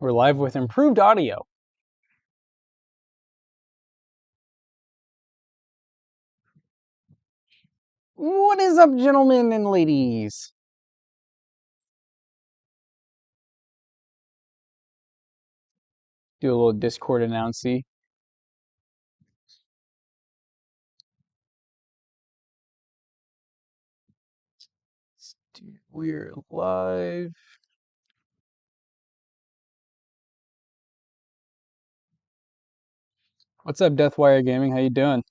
We're live with improved audio. What is up, gentlemen and ladies? Do a little Discord announcey. We're live. What's up, Deathwire Gaming? How you doing?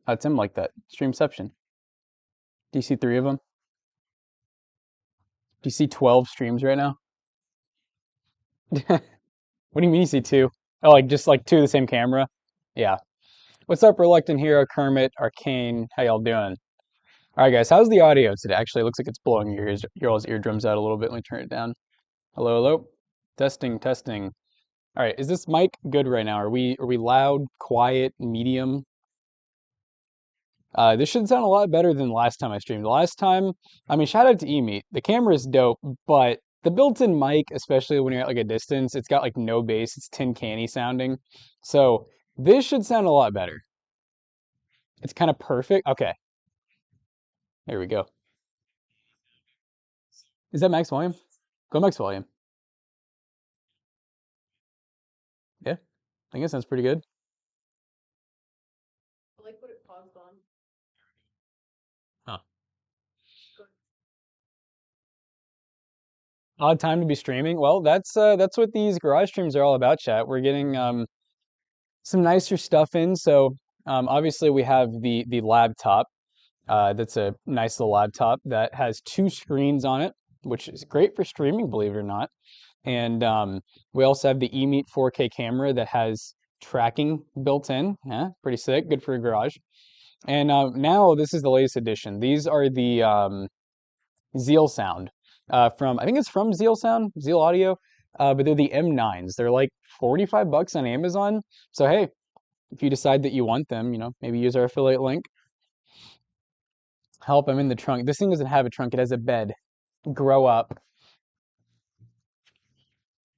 It's him like that. Streamception. Do you see 3 of them? Do you see 12 streams right now? What do you mean you see 2? Oh, like just like 2 of the same camera? Yeah. What's up, Reluctant Hero, Kermit, Arcane? How y'all doing? All right, guys. How's the audio today? Actually, it looks like it's blowing your all's eardrums out a little bit. Let me turn it down. Hello, hello. Testing, testing. All right, is this mic good right now? Are we loud, quiet, medium? This should sound a lot better than the last time I streamed. The last time, I mean, shout out to eMeet. The camera is dope, but the built-in mic, especially when you're at like a distance, it's got like no bass. It's tin canny sounding. So this should sound a lot better. It's kind of perfect. Okay, there we go. Is that max volume? Go max volume. Yeah, I think it sounds pretty good. I like what it paused on. Huh. Odd time to be streaming. Well, that's what these garage streams are all about, chat. We're getting some nicer stuff in. So obviously we have the laptop. That's a nice little laptop that has 2 screens on it, which is great for streaming, believe it or not. And we also have the eMeet 4K camera that has tracking built in. Yeah, pretty sick. Good for a garage. And now this is the latest edition. These are the Zeal Sound from, I think it's from Zeal Sound, Zeal Audio, but they're the M9s. They're like 45 bucks on Amazon. So hey, if you decide that you want them, maybe use our affiliate link. Help, I'm in the trunk. This thing doesn't have a trunk, it has a bed. Grow up.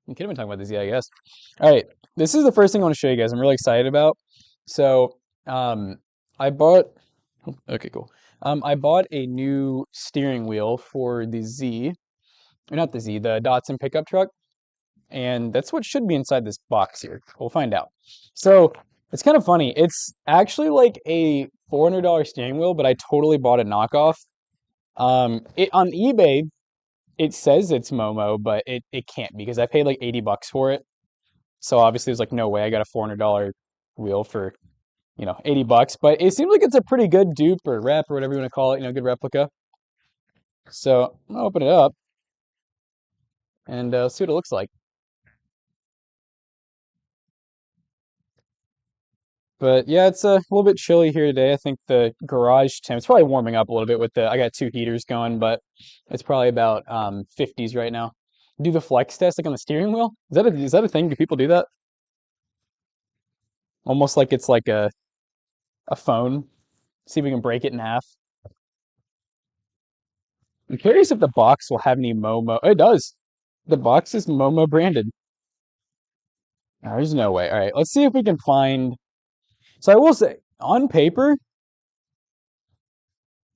You could have been talking about this, yeah, I guess. All right, this is the first thing I want to show you guys. I'm really excited about. So, I bought. Okay, cool. I bought a new steering wheel for the Z, or not the Z, the Datsun pickup truck, and that's what should be inside this box here. We'll find out. So it's kind of funny. It's actually like a $400 steering wheel, but I totally bought a knockoff. It on eBay it says it's Momo, but it can't because I paid like 80 bucks for it. So obviously there's like no way I got a $400 wheel for, 80 bucks, but it seems like it's a pretty good dupe or rep or whatever you want to call it, good replica. So I'm gonna open it up and see what it looks like. But yeah, it's a little bit chilly here today. I think the garage temp, it's probably warming up a little bit with I got 2 heaters going, but it's probably about 50s right now. Do the flex test like on the steering wheel? Is that a thing? Do people do that? Almost like it's like a phone. See if we can break it in half. I'm curious if the box will have any Momo. Oh, it does. The box is Momo branded. Oh, there's no way. All right, let's see if we can find. So I will say, on paper,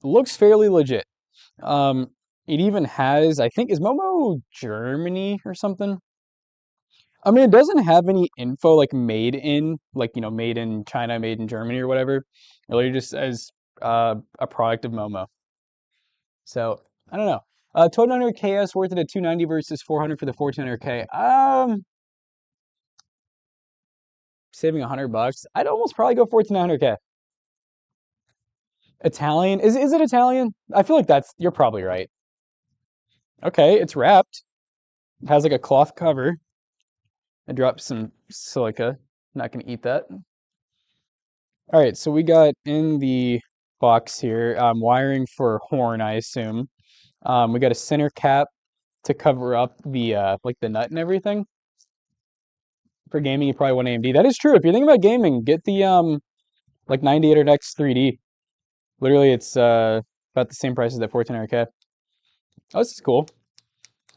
looks fairly legit. Um, it even has, I think, is Momo Germany or something? I mean, it doesn't have any info like made in, like, made in China, made in Germany or whatever. It literally just says a product of Momo. So I don't know. 1200 KS worth it at 290 versus 400 for the 1400K. Saving 100 bucks. I'd almost probably go 1400K. Italian? Is it Italian? I feel like you're probably right. Okay, it's wrapped. It has like a cloth cover. I dropped some silica. Not gonna eat that. All right, so we got in the box here wiring for horn, I assume. We got a center cap to cover up the like the nut and everything. For gaming, you probably want AMD. That is true. If you're thinking about gaming, get the like 9800X 3D. Literally, it's about the same price as that 1400K. Oh, this is cool.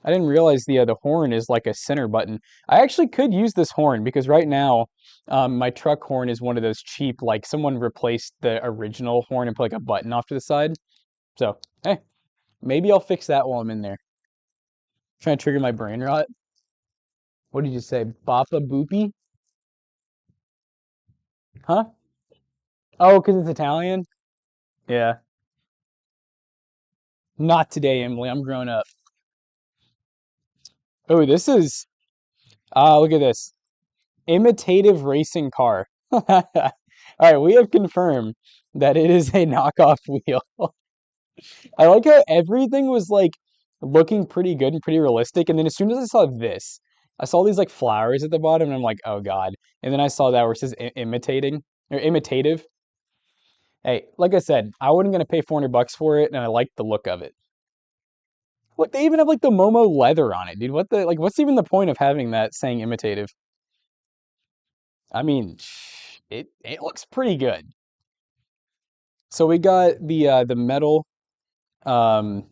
I didn't realize the horn is like a center button. I actually could use this horn because right now, my truck horn is one of those cheap, like someone replaced the original horn and put like a button off to the side. So, hey, maybe I'll fix that while I'm in there. Trying to trigger my brain rot. What did you say? Bappa Boopy? Huh? Oh, because it's Italian? Yeah. Not today, Emily. I'm grown up. Oh, this is, look at this. Imitative racing car. All right, we have confirmed that it is a knockoff wheel. I like how everything was like looking pretty good and pretty realistic, and then as soon as I saw this, I saw these like flowers at the bottom, and I'm like, oh God. And then I saw that where it says imitating or imitative. Hey, like I said, I wasn't gonna pay 400 bucks for it, and I like the look of it. Look, they even have like the Momo leather on it, dude. What the like? What's even the point of having that saying imitative? I mean, it looks pretty good. So we got the metal. Um,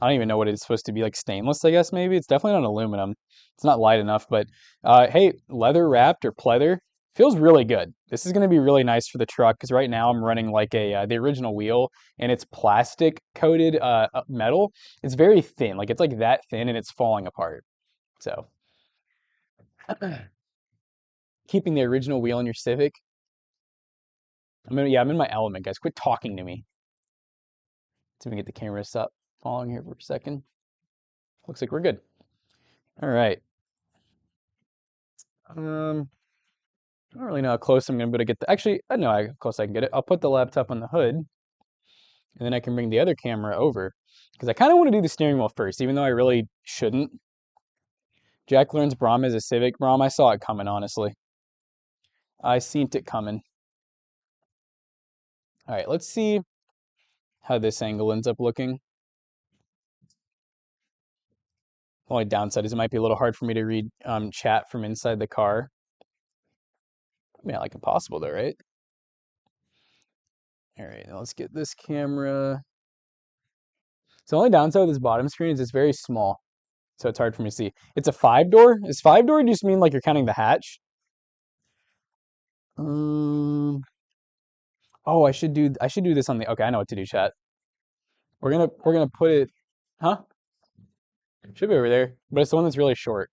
I don't even know what it's supposed to be, like stainless, I guess maybe. It's definitely not aluminum. It's not light enough, but hey, leather wrapped or pleather feels really good. This is going to be really nice for the truck because right now I'm running like the original wheel and it's plastic coated metal. It's very thin, like it's like that thin and it's falling apart. So keeping the original wheel in your Civic. I'm in my element, guys. Quit talking to me. See if we can get the camera to stop falling here for a second. Looks like we're good. All right. I don't really know how close I'm gonna be able to get the, actually, I know how close I can get it. I'll put the laptop on the hood, and then I can bring the other camera over. Because I kind of want to do the steering wheel first, even though I really shouldn't. Jack learns Brahm is a Civic Brahm. I saw it coming, honestly. I seen it coming. All right, let's see how this angle ends up looking. The only downside is it might be a little hard for me to read chat from inside the car. I mean, like impossible though, right? All right, now let's get this camera. So the only downside with this bottom screen is it's very small, so it's hard for me to see. It's a 5-door. Is 5-door just mean like you're counting the hatch? Oh, I should do this on the, okay, I know what to do, chat. We're gonna put it, huh? Should be over there, but it's the one that's really short.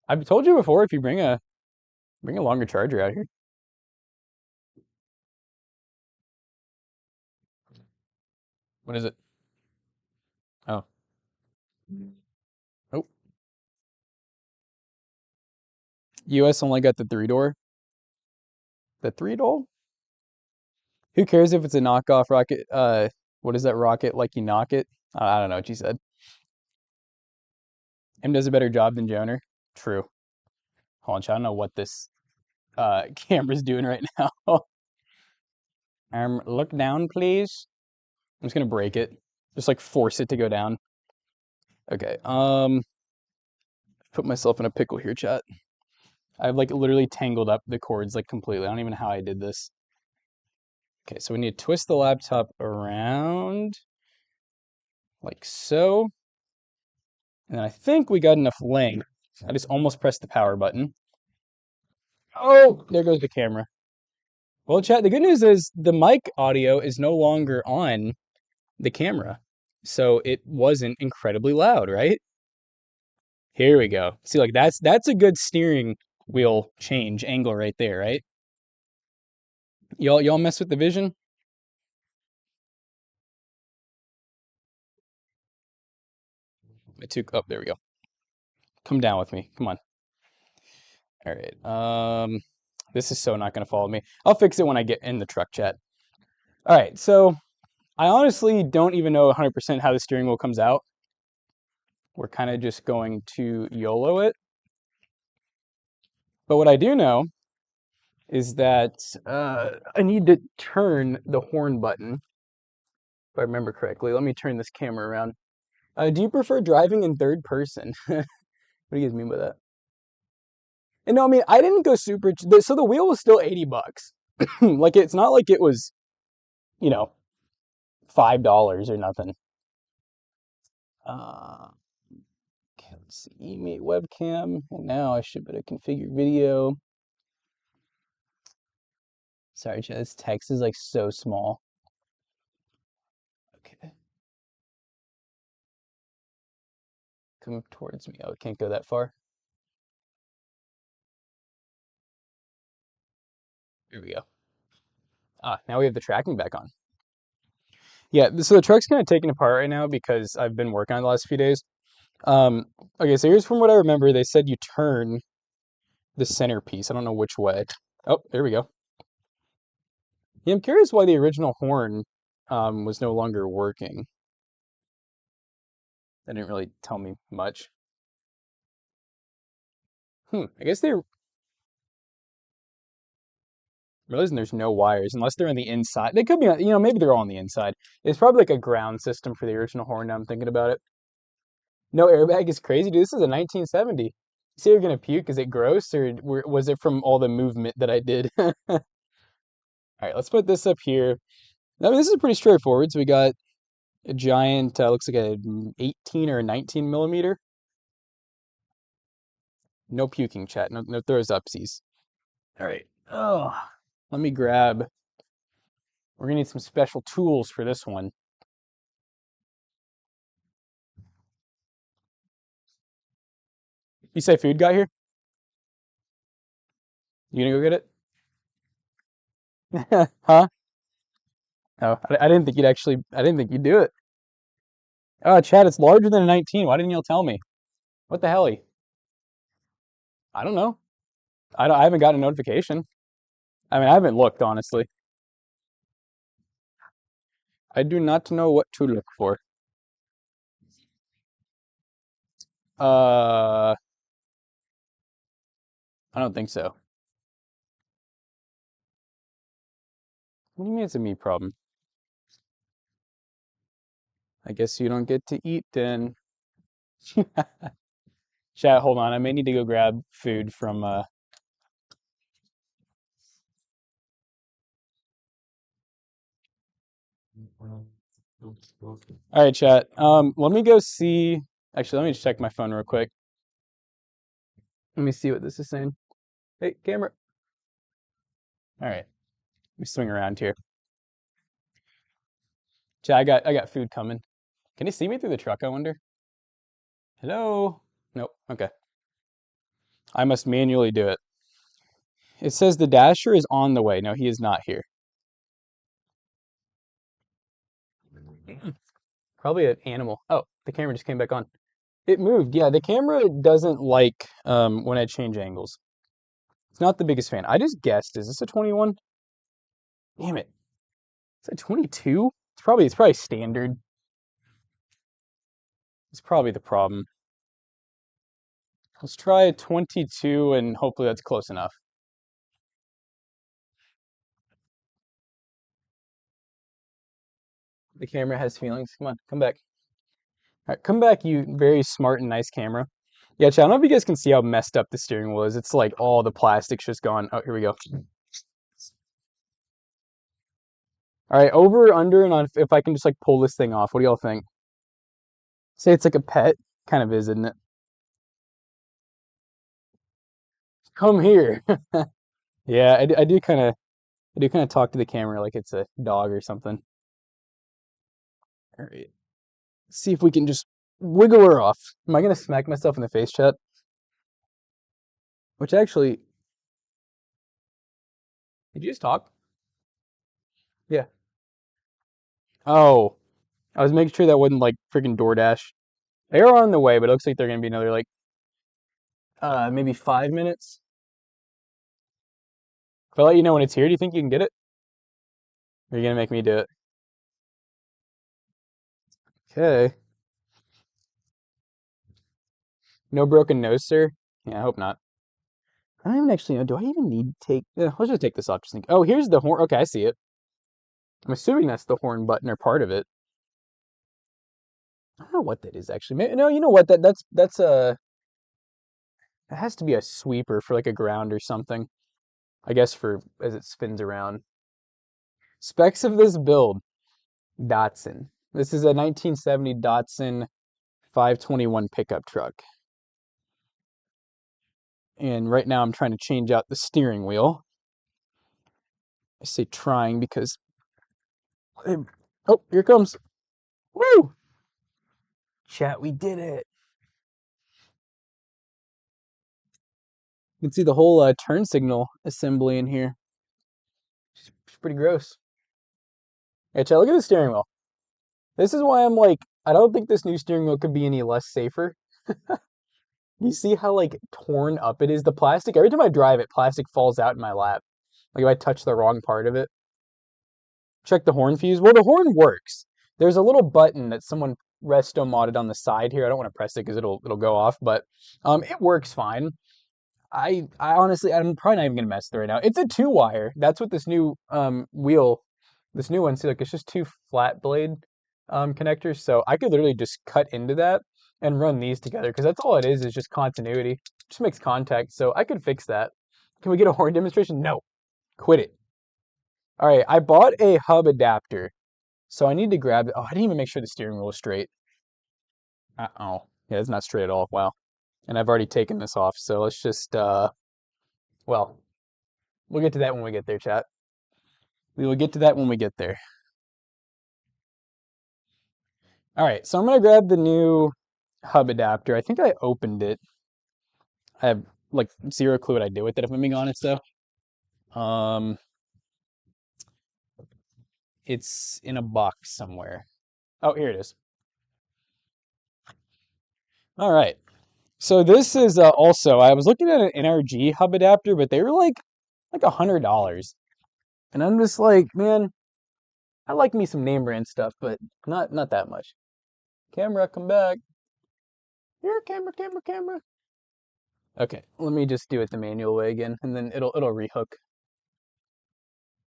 I've told you before if you bring a longer charger out here. What is it? Oh. Oh. US only got the 3-door. The 3-door? Who cares if it's a knockoff rocket? What is that rocket like you knock it? I don't know what you said. M does a better job than Joner. True. Hold on, chat. I don't know what this camera's doing right now. Look down, please. I'm just gonna break it. Just like force it to go down. Okay. Put myself in a pickle here, chat. I've like literally tangled up the cords like completely. I don't even know how I did this. Okay, so we need to twist the laptop around like so. And I think we got enough length. I just almost pressed the power button. Oh, there goes the camera. Well, chat, the good news is the mic audio is no longer on the camera. So it wasn't incredibly loud, right? Here we go. See, like that's a good steering wheel change angle right there, right? Y'all mess with the vision? Oh, there we go. Come down with me. Come on. All right. This is so not gonna follow me. I'll fix it when I get in the truck, chat. All right. So I honestly don't even know 100% how the steering wheel comes out. We're kind of just going to YOLO it. But what I do know is that I need to turn the horn button, if I remember correctly. Let me turn this camera around. Do you prefer driving in third person? What do you guys mean by that? And no, I mean, I didn't go super, so the wheel was still 80 bucks. Like, it's not like it was, you know, $5 or nothing. Uh, Let's see, eMate webcam, and now I should be able to configure video. Sorry, chat, this text is like so small. Okay. Come towards me. Oh, it can't go that far. Here we go. Ah, now we have the tracking back on. Yeah, so the truck's kind of taken apart right now because I've been working on it the last few days. Um, okay, so here's from what I remember. They said you turn the centerpiece. I don't know which way. Oh, there we go. Yeah, I'm curious why the original horn was no longer working. That didn't really tell me much. I guess they're realizing there's no wires unless they're on the inside. They could be, maybe they're all on the inside. It's probably like a ground system for the original horn. Now I'm thinking about it. No airbag is crazy, dude. This is a 1970. You say you're gonna puke? Is it gross or was it from all the movement that I did? All right, let's put this up here. I mean, this is pretty straightforward. So we got a giant, looks like a 18 or a 19 millimeter. No puking, chat. No throws upsies. All right. Oh, let me grab. We're gonna need some special tools for this one. You say food guy here? You gonna go get it? Huh? Oh, I didn't think you'd actually. I didn't think you'd do it. Oh, Chad, it's larger than a 19. Why didn't you tell me? What the hell? I don't know. I haven't gotten a notification. I mean, I haven't looked, honestly. I do not know what to look for. I don't think so. What do you mean it's a me problem? I guess you don't get to eat then. Chat, hold on. I may need to go grab food from All right, chat. Let me go see. Actually, let me just check my phone real quick. Let me see what this is saying. Hey, camera. All right. Let me swing around here. Chat, I got food coming. Can you see me through the truck, I wonder? Hello? Nope. Okay. I must manually do it. It says the dasher is on the way. No, he is not here. Probably an animal. Oh, the camera just came back on. It moved. Yeah, the camera doesn't like when I change angles. It's not the biggest fan. I just guessed. Is this a 21? Damn it. Is it 22? It's probably standard. It's probably the problem. Let's try a 22 and hopefully that's close enough. The camera has feelings. Come on, come back. All right, come back, you very smart and nice camera. Yeah, chat, I don't know if you guys can see how messed up the steering wheel is. It's like all the plastic's just gone. Oh, here we go. All right, over, under, and on if I can just like pull this thing off. What do y'all think? Say it's like a pet. Kind of is, isn't it? Come here. Yeah, I do kind of talk to the camera like it's a dog or something. All right. See if we can just wiggle her off. Am I gonna smack myself in the face, chat? Which actually, did you just talk? Yeah. Oh, I was making sure that wasn't like freaking DoorDash. They are on the way, but it looks like they're gonna be another like maybe 5 minutes. If I let you know when it's here, do you think you can get it? Or are you gonna make me do it? Okay. No broken nose, sir? Yeah, I hope not. I don't even actually know. Do I even need to take? Yeah, let's just take this off. Just think. Oh, here's the horn. Okay, I see it. I'm assuming that's the horn button or part of it. I don't know what that is actually. Maybe, no, you know what? That's a. It has to be a sweeper for like a ground or something. I guess for as it spins around. Specs of this build: Datsun. This is a 1970 Datsun 521 pickup truck. And right now I'm trying to change out the steering wheel. I say trying because, oh, here it comes. Woo! Chat, we did it. You can see the whole turn signal assembly in here. It's pretty gross. Yeah, chat, look at the steering wheel. This is why I'm like, I don't think this new steering wheel could be any less safer. You see how like torn up it is? The plastic, every time I drive it, plastic falls out in my lap. Like if I touch the wrong part of it. Check the horn fuse. Well, the horn works. There's a little button that someone resto modded on the side here. I don't want to press it because it'll go off, but it works fine. I honestly, I'm probably not even gonna mess with it right now. It's a 2-wire. That's what this new wheel, this new one, see, like it's just 2 flat blade connectors. So I could literally just cut into that and run these together because that's all it is just continuity. Just makes contact. So I could fix that. Can we get a horn demonstration? No. Quit it. All right, I bought a hub adapter. So I need to grab it. Oh, I didn't even make sure the steering wheel was straight. Uh-oh. Yeah, it's not straight at all. Wow. And I've already taken this off. So let's just, well, we'll get to that when we get there, chat. We will get to that when we get there. All right, so I'm going to grab the new hub adapter. I think I opened it. I have like zero clue what I did with it, if I'm being honest, though. It's in a box somewhere. Oh, here it is. All right. So this is also, I was looking at an NRG hub adapter, but they were like $100. And I'm just like, man, I like me some name brand stuff, but not that much. Camera, come back. Here, camera, camera, camera. Okay, let me just do it the manual way again, and then it'll rehook.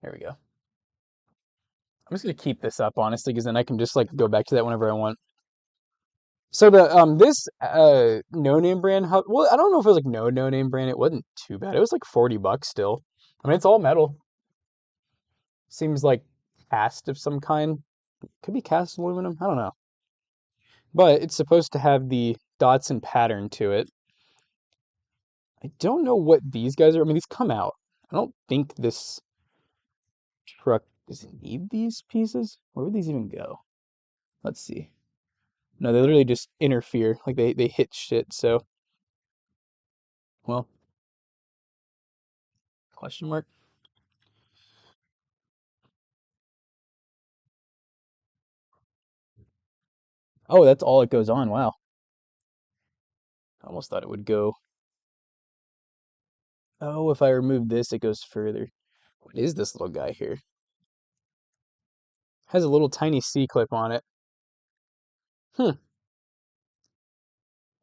There we go. I'm just gonna keep this up honestly, because then I can just like go back to that whenever I want. So the this no name brand hub, well, I don't know if it was like no name brand. It wasn't too bad. It was like $40 still. I mean, it's all metal. Seems like cast of some kind. Could be cast aluminum. I don't know. But it's supposed to have the dots and pattern to it. I don't know what these guys are. I mean, these come out. I don't think this truck does it need these pieces. Where would these even go? Let's see. No, they literally just interfere. Like they hit shit. So, well, question mark. Oh, that's all it goes on. Wow. I almost thought it would go. Oh, if I remove this, it goes further. What is this little guy here? Has a little tiny C clip on it. Hmm.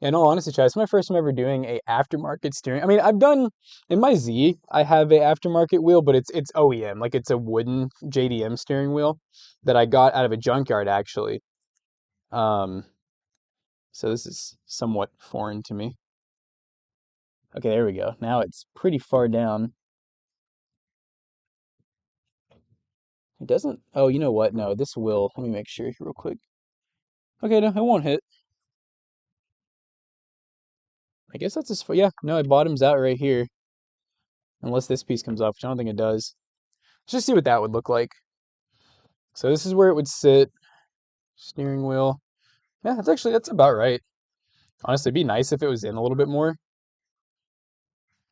In all honesty, Chad, it's my first time ever doing a aftermarket steering. I mean, I've done in my Z, I have a aftermarket wheel, but it's OEM, like it's a wooden JDM steering wheel that I got out of a junkyard actually. Um, so this is somewhat foreign to me. Okay, there we go. Now it's pretty far down. It doesn't. Oh, you know what? No, this will. Let me make sure here real quick. Okay, no, it won't hit. I guess that's as far. Yeah, no, it bottoms out right here. Unless this piece comes off, which I don't think it does. Let's just see what that would look like. So this is where it would sit. Steering wheel. Yeah, that's about right. Honestly, it'd be nice if it was in a little bit more.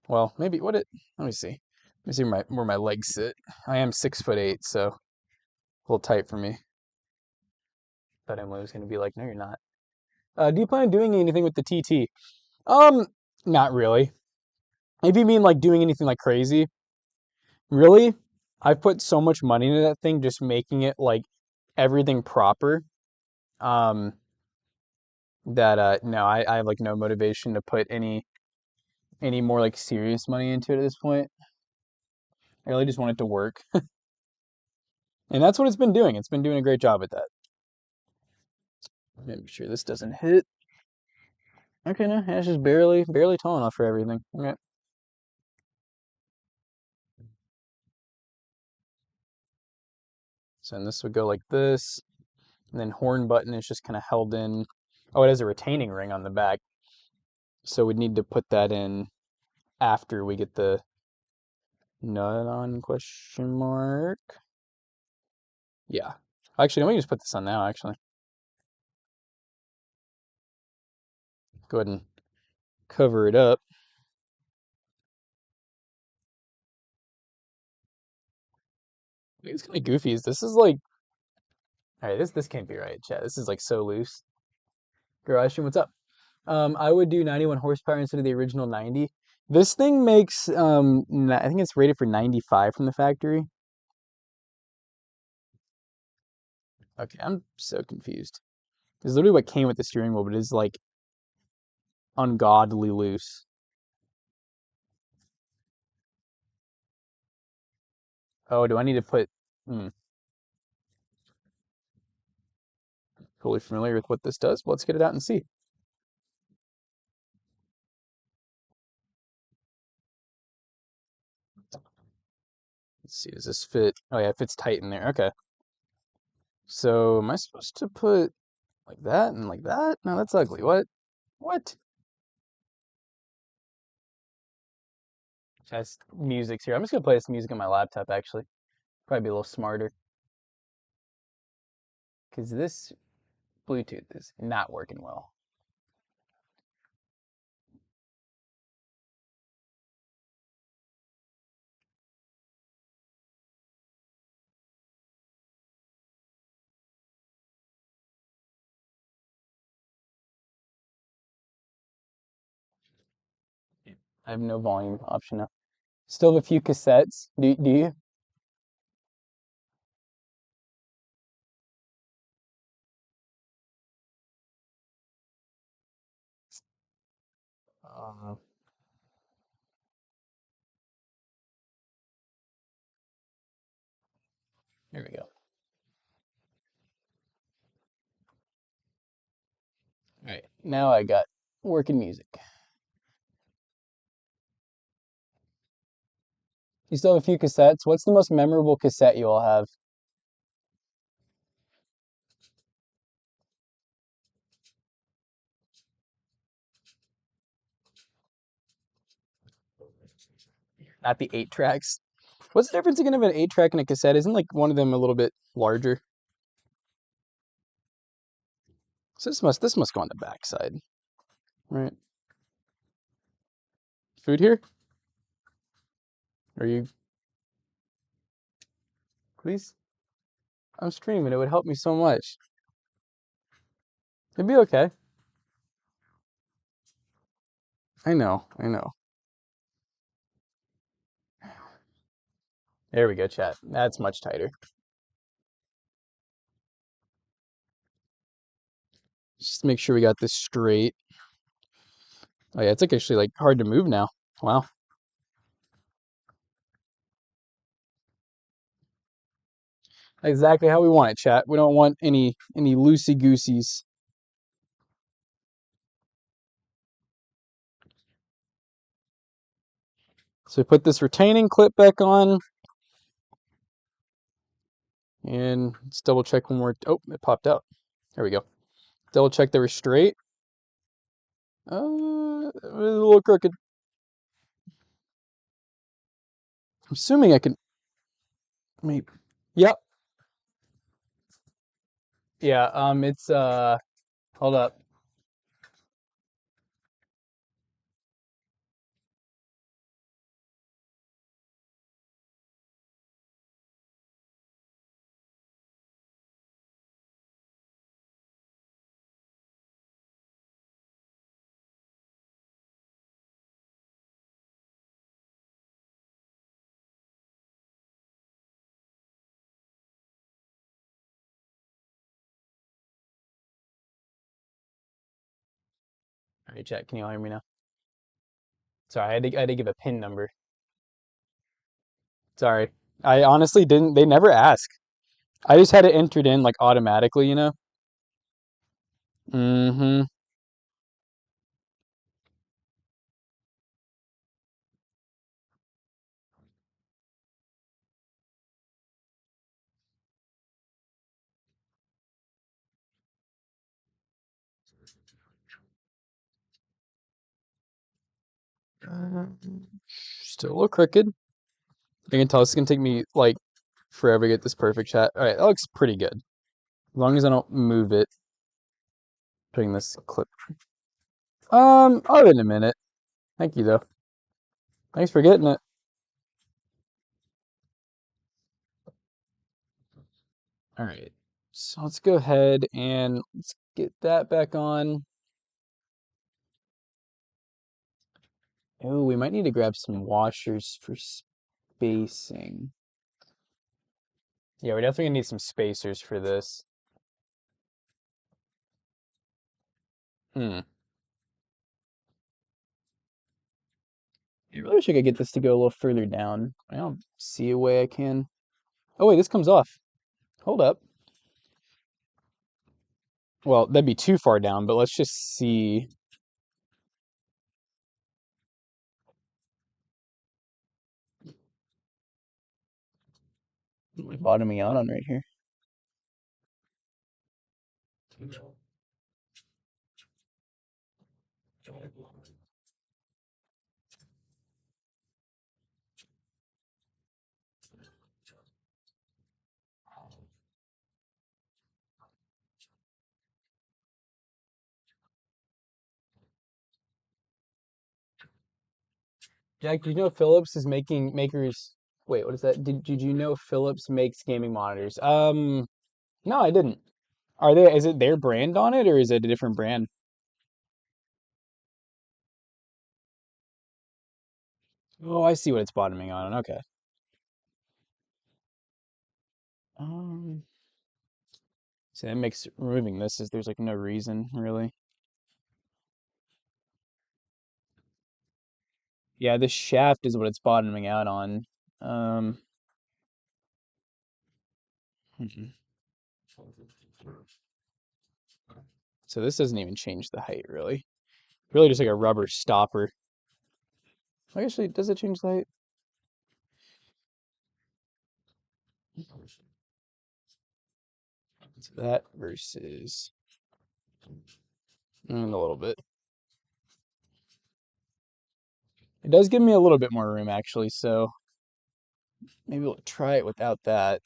Well, maybe let me see. Let me see where my legs sit. I am 6'8", so a little tight for me. Thought Emily was gonna be like, no, you're not. Do you plan on doing anything with the TT? Not really. If you mean like doing anything like crazy, really, I've put so much money into that thing, just making it like everything proper. Um, that no, I have like no motivation to put any more like serious money into it at this point. I really just want it to work. And that's what it's been doing. It's been doing a great job at that. Make sure this doesn't hit. Okay, no, yeah, it's just barely tall enough for everything. Okay. So then this would go like this. And then horn button is just kind of held in. Oh, it has a retaining ring on the back. So we'd need to put that in after we get the nut on question mark. Yeah. Actually, let me just put this on now, actually. Go ahead and cover it up. It's kind of goofy. This is like, all right, this can't be right, chat. This is like so loose. Garage Stream, what's up? I would do 91 horsepower instead of the original 90. This thing makes, I think it's rated for 95 from the factory. Okay, I'm so confused. This is literally what came with the steering wheel, but it is like ungodly loose. Oh, do I need to put, hmm, fully familiar with what this does? Well, let's get it out and see. Let's see, does this fit? Oh yeah, it fits tight in there. Okay. So am I supposed to put like that and like that? No, that's ugly. What? What? Just music's here. I'm just gonna play this music on my laptop actually. Probably be a little smarter. Because this Bluetooth is not working well. I have no volume option now. Still have a few cassettes. Do you? Uh, Here we go. All right, now I got working music. You still have a few cassettes. What's the most memorable cassette you all have? Not the 8 tracks. What's the difference again of an 8 track and a cassette? Isn't like one of them a little bit larger? So this must go on the back side, right? Food here? Are you please? I'm streaming. It would help me so much. It'd be okay. I know. I know. There we go, chat. That's much tighter. Just make sure we got this straight. Oh yeah, it's like actually like hard to move now. Wow. Exactly how we want it, chat. We don't want any loosey gooseys. So we put this retaining clip back on, and let's double check one more. Oh, it popped out. There we go. Double check they were straight. A little crooked. I'm assuming I can. Maybe. Yep. Yeah. It's Hold up. All right, chat. Can you all hear me now? Sorry, I had to give a pin number. Sorry. I honestly didn't. They never ask. I just had it entered in like automatically, you know? Mm-hmm. Still a little crooked. You can tell this is gonna take me like forever to get this perfect shot. All right, that looks pretty good. As long as I don't move it. Putting this clip. I'll in a minute. Thank you though. Thanks for getting it. All right. So let's go ahead and let's get that back on. Oh, we might need to grab some washers for spacing. Yeah, we're definitely gonna need some spacers for this. Hmm. I really wish I could get this to go a little further down. I don't see a way I can. Oh wait, this comes off. Hold up. Well, that'd be too far down, but let's just see. What am I bottoming out on right here? Jack, did you know Philips is making makers? Wait, what is that? Did you know Philips makes gaming monitors? No, I didn't. Are they? Is it their brand on it, or is it a different brand? Oh, I see what it's bottoming on. Okay. Um, so that makes removing this is there's like no reason really. Yeah, this shaft is what it's bottoming out on. Um, mhm. So this doesn't even change the height really. Really just like a rubber stopper. Actually, does it change the height? So that versus a little bit. It does give me a little bit more room actually, so maybe we'll try it without that.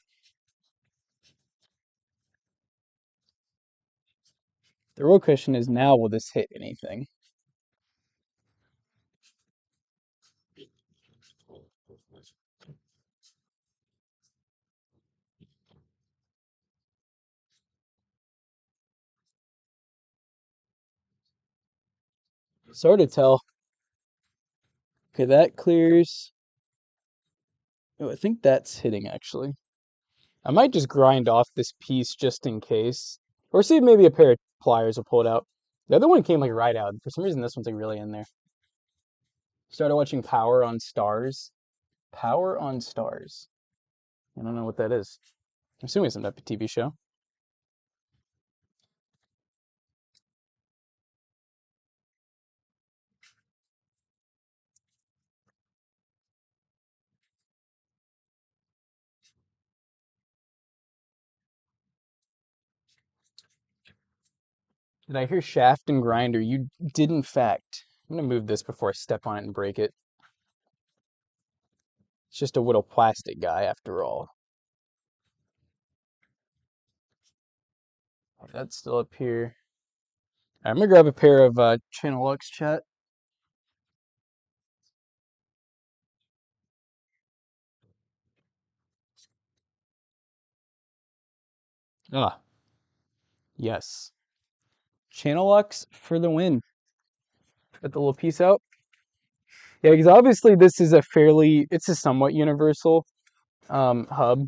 The real question is now, will this hit anything? It's hard to tell. Okay, that clears. Oh, I think that's hitting actually. I might just grind off this piece just in case. Or see if maybe a pair of pliers will pull it out. The other one came like right out. For some reason, this one's like really in there. Started watching Power on Stars. Power on Stars. I don't know what that is. I'm assuming it's some type of TV show. Did I hear shaft and grinder? You did in fact. I'm gonna move this before I step on it and break it. It's just a little plastic guy after all. That's still up here. I'm gonna grab a pair of Channel Lux chat. Ah, yes. Channel Lux for the win. Got the little piece out. Yeah, because obviously this is it's a somewhat universal hub.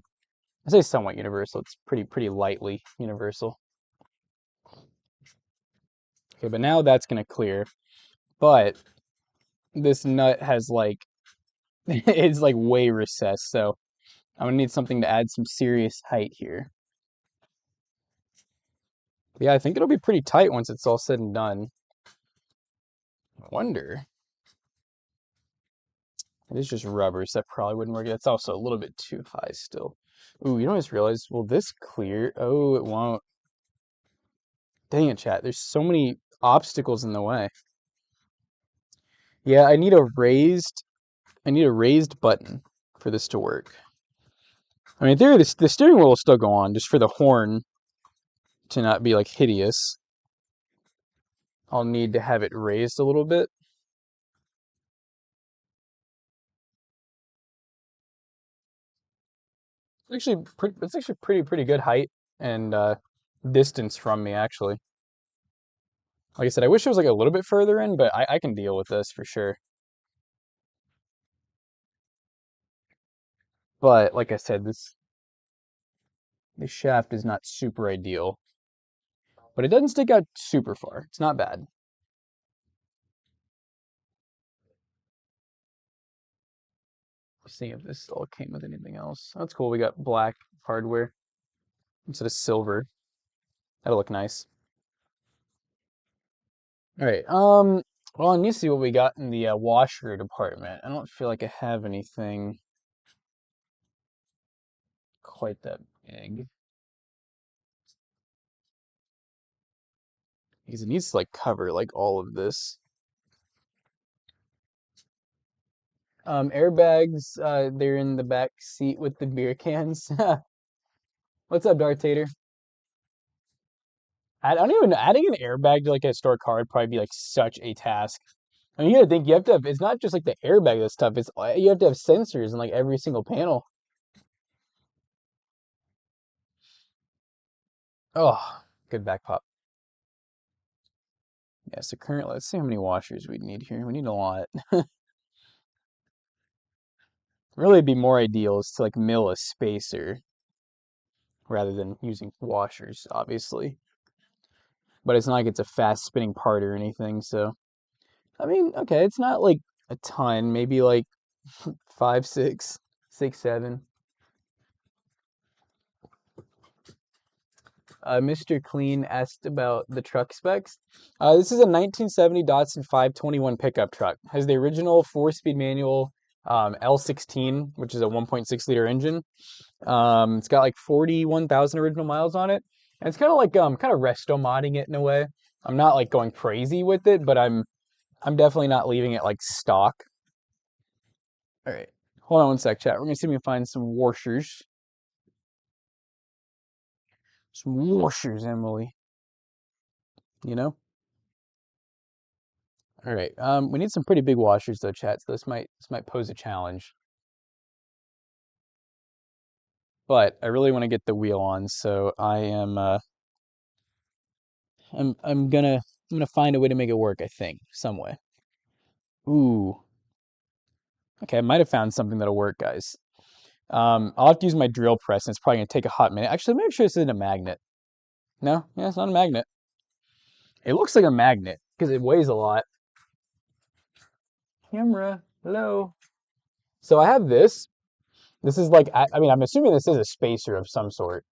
I say somewhat universal. It's pretty lightly universal. Okay, but now that's gonna clear. But this nut has like it's like way recessed, so I'm gonna need something to add some serious height here. Yeah, I think it'll be pretty tight once it's all said and done. I wonder. It is just rubber, so that probably wouldn't work. That's also a little bit too high still. Ooh, you know, I just realized, will this clear? Oh, it won't. Dang it, chat. There's so many obstacles in the way. Yeah, I need a raised button for this to work. I mean, in theory, the steering wheel will still go on, just for the horn to not be like hideous. I'll need to have it raised a little bit. It's actually pretty good height and distance from me actually. Like I said, I wish it was like a little bit further in, but I can deal with this for sure. But like I said, this shaft is not super ideal, but it doesn't stick out super far. It's not bad. See if this all came with anything else. That's cool. We got black hardware instead of silver. That'll look nice. All right. Well, I need to see what we got in the washer department. I don't feel like I have anything quite that big because it needs to like cover like all of this. Airbags. They're in the back seat with the beer cans. What's up, Darth Tater? I don't even adding an airbag to like a historic car would probably be like such a task. I mean, you gotta think you have to have. It's not just like the airbag that's tough. It's you have to have sensors in like every single panel. Oh, good back pop. Yeah. So currently, let's see how many washers we need here. We need a lot. Really, it'd be more ideal is to like mill a spacer rather than using washers, obviously. But it's not like it's a fast spinning part or anything. So I mean, okay, it's not like a ton. Maybe like five, six, six, seven. Mr. Clean asked about the truck specs. This is a 1970 Datsun 521 pickup truck. Has the original four-speed manual L16, which is a 1.6 liter engine. It's got like 41,000 original miles on it, and it's kind of like kind of resto modding it in a way. I'm not like going crazy with it, but I'm definitely not leaving it like stock. All right, hold on one sec, chat. We're gonna see if we can find some washers. Some washers, Emily. You know. All right. We need some pretty big washers though, chat. So this might pose a challenge. But I really want to get the wheel on, so I am I'm gonna find a way to make it work, I think, some way. Ooh. Okay, I might have found something that'll work, guys. I'll have to use my drill press, and it's probably gonna take a hot minute. Actually, make sure this isn't a magnet. No, yeah, it's not a magnet. It looks like a magnet because it weighs a lot. Camera, hello. So I have this. This is like I mean, I'm assuming this is a spacer of some sort.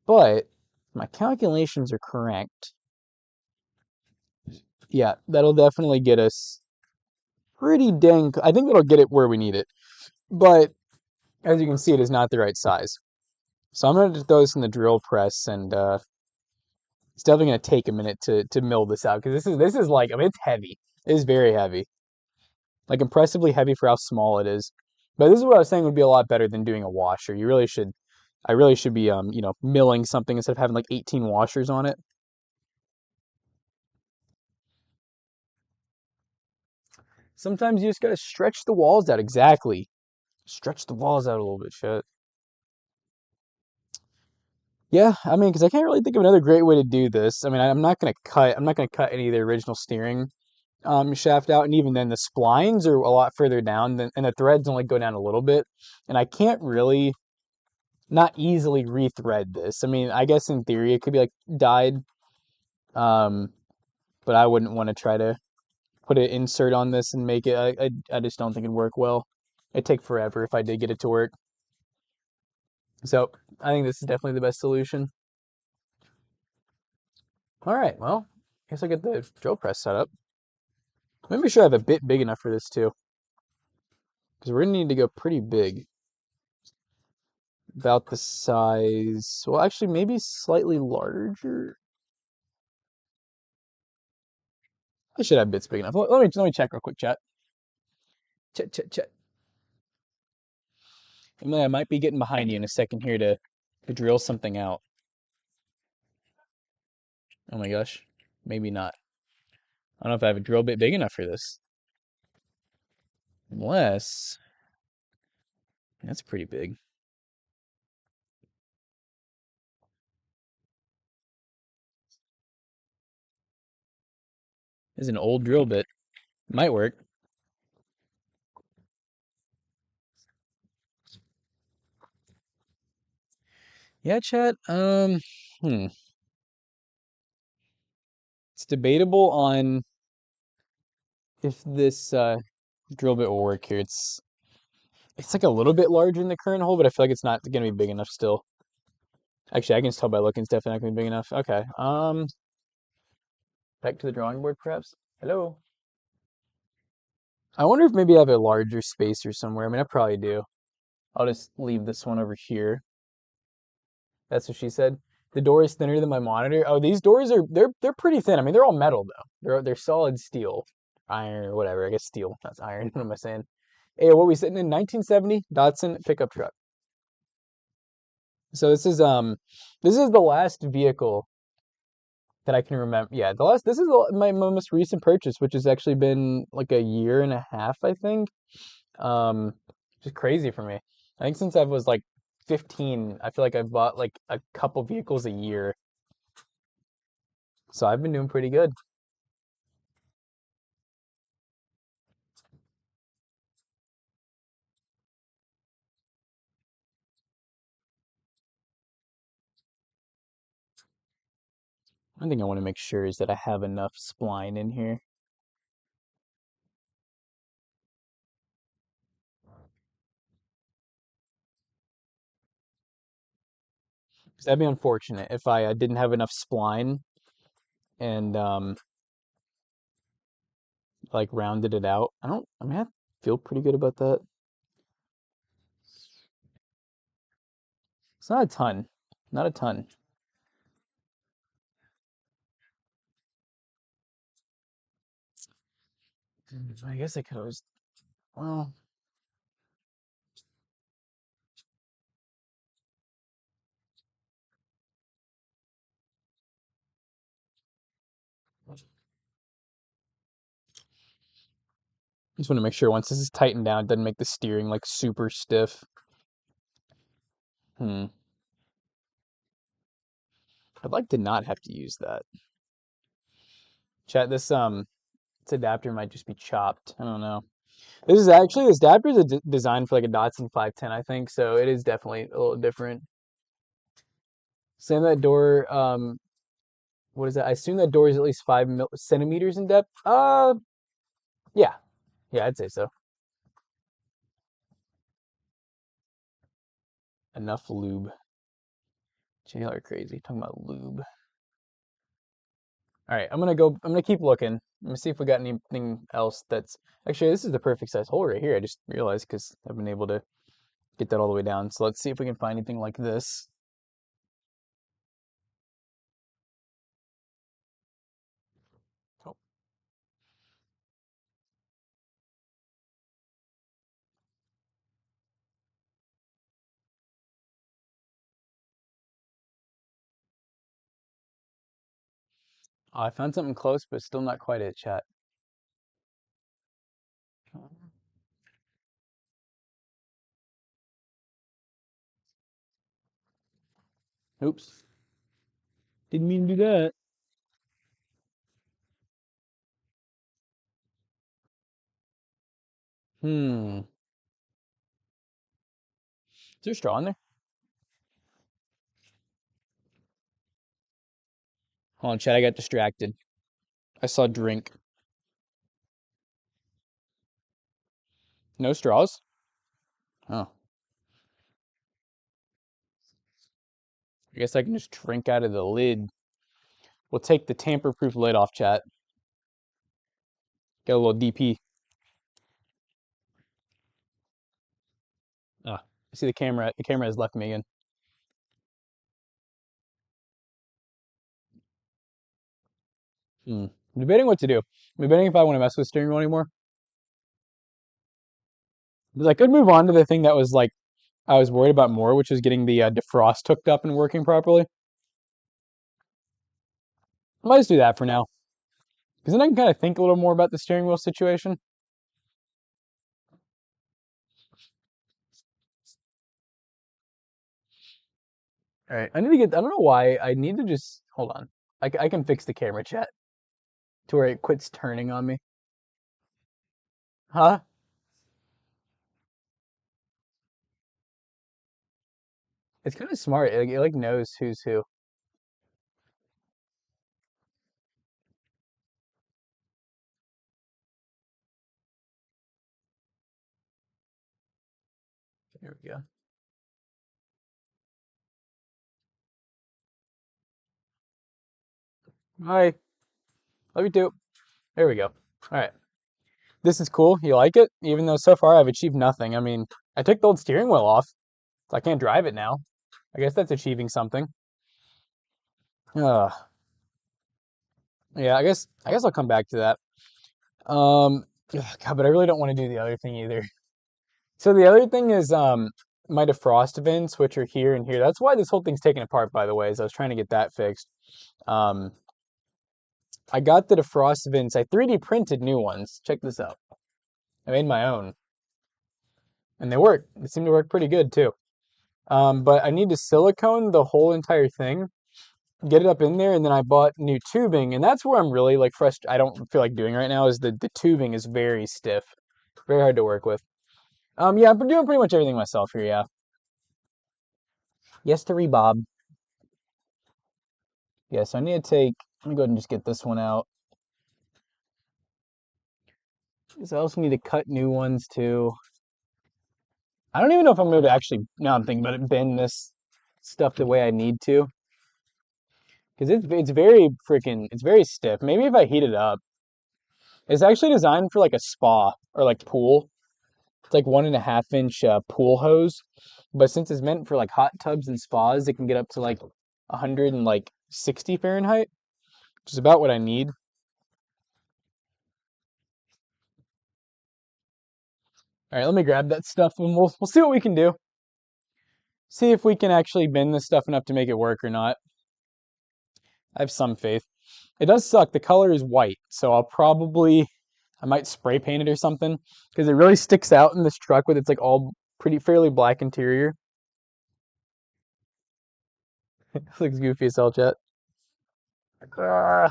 But my calculations are correct. Yeah, that'll definitely get us pretty dang. I think that'll get it where we need it. But as you can see, it is not the right size. So I'm going to throw this in the drill press, and it's definitely going to take a minute to mill this out because this is like I mean it's heavy. It is very heavy, like impressively heavy for how small it is. But this is what I was saying would be a lot better than doing a washer. You really should. I really should be milling something instead of having like 18 washers on it. Sometimes you just gotta stretch the walls out. Exactly. Stretch the walls out a little bit, shit. Yeah, I mean, because I can't really think of another great way to do this. I mean, I'm not gonna cut any of the original steering shaft out, and even then, the splines are a lot further down than, and the threads only go down a little bit, and I can't really not easily rethread this. I mean, I guess in theory it could be like dyed, um, but I wouldn't want to try to put an insert on this and make it. I just don't think it'd work well. It'd take forever if I did get it to work. So I think this is definitely the best solution. All right, well, I guess I'll get the drill press set up. Let me make sure I have a bit big enough for this too, because we're gonna need to go pretty big. About the size, well, actually, maybe slightly larger. I should have bits big enough. Let me check real quick, chat. Chat. Emily, I might be getting behind you in a second here to drill something out. Oh my gosh. Maybe not. I don't know if I have a drill bit big enough for this. Unless that's pretty big. This is an old drill bit. Might work. Yeah, chat. It's debatable on if this drill bit will work here. It's like a little bit larger than the current hole, but I feel like it's not gonna be big enough still. Actually, I can just tell by looking, it's definitely not gonna be big enough. Okay. Back to the drawing board, perhaps. Hello. I wonder if maybe I have a larger spacer somewhere. I mean, I probably do. I'll just leave this one over here. That's what she said. The door is thinner than my monitor. Oh, these doors are they're pretty thin. I mean, they're all metal though. They're solid steel, iron or whatever. I guess steel. That's iron. What am I saying? Hey, what we sitting in 1970 Datsun pickup truck. So this is the last vehicle that I can remember. Yeah, this is my most recent purchase, which has actually been like a year and a half, I think. Um, just crazy for me. I think since I was like 15, I feel like I've bought like a couple vehicles a year. So I've been doing pretty good. One thing I want to make sure is that I have enough spline in here. Because that'd be unfortunate if I didn't have enough spline and like rounded it out. I mean, I feel pretty good about that. It's not a ton. Not a ton. I guess I could always, well, just want to make sure once this is tightened down, it doesn't make the steering like super stiff. Hmm. I'd like to not have to use that. Chat, this adapter might just be chopped. I don't know. This adapter is designed for like a Datsun 510, I think, so it is definitely a little different. Same that door, what is that? I assume that door is at least 5 centimeters in depth. Yeah. Yeah, I'd say so. Enough lube. Y'all are crazy. Talking about lube. All right, I'm gonna keep looking. I'm gonna see if we got anything else that's actually this is the perfect size hole right here. I just realized because I've been able to get that all the way down. So let's see if we can find anything like this. Oh, I found something close, but still not quite it, chat. Oops. Didn't mean to do that. Hmm. Is there a straw in there? Hold on, chat. I got distracted. I saw drink. No straws? Oh. I guess I can just drink out of the lid. We'll take the tamper-proof lid off, chat. Get a little DP. Ah, I see the camera. The camera has left me again. Hmm. I'm debating what to do. I'm debating if I want to mess with the steering wheel anymore. Because I could move on to the thing that was like I was worried about more, which is getting the defrost hooked up and working properly. I might just do that for now. Because then I can kind of think a little more about the steering wheel situation. All right, I need to get, I don't know why, I need to just, hold on. I can fix the camera chat to where it quits turning on me. Huh? It's kind of smart. It like knows who's who. There we go. Hi. Love you too. There we go. All right. This is cool. You like it? Even though so far I've achieved nothing. I mean, I took the old steering wheel off, so I can't drive it now. I guess that's achieving something. Uh, yeah, I guess I'll come back to that. God, but I really don't want to do the other thing either. So the other thing is my defrost vents, which are here and here. That's why this whole thing's taken apart, by the way, is I was trying to get that fixed. Um, I got the defrost vents. I 3D printed new ones. Check this out. I made my own, and they work. They seem to work pretty good too. But I need to silicone the whole entire thing, get it up in there, and then I bought new tubing, and that's where I'm really like frustrated. I don't feel like doing right now is the tubing is very stiff, very hard to work with. Yeah, I'm doing pretty much everything myself here. Yeah. Yes to Bob. Yeah, so I need to take. Let me go ahead and just get this one out. Because I also need to cut new ones too. I don't even know if I'm going to actually. Now I'm thinking about it. Bend this stuff the way I need to. Because it's very freaking. It's very stiff. Maybe if I heat it up. It's actually designed for like a spa or like pool. It's like 1.5 inch pool hose, but since it's meant for like hot tubs and spas, it can get up to like 160 Fahrenheit, which is about what I need. All right, let me grab that stuff and we'll see what we can do. See if we can actually bend this stuff enough to make it work or not. I have some faith. It does suck. The color is white, so I might spray paint it or something because it really sticks out in this truck with its like all pretty fairly black interior. Looks goofy as hell, chat. Ah.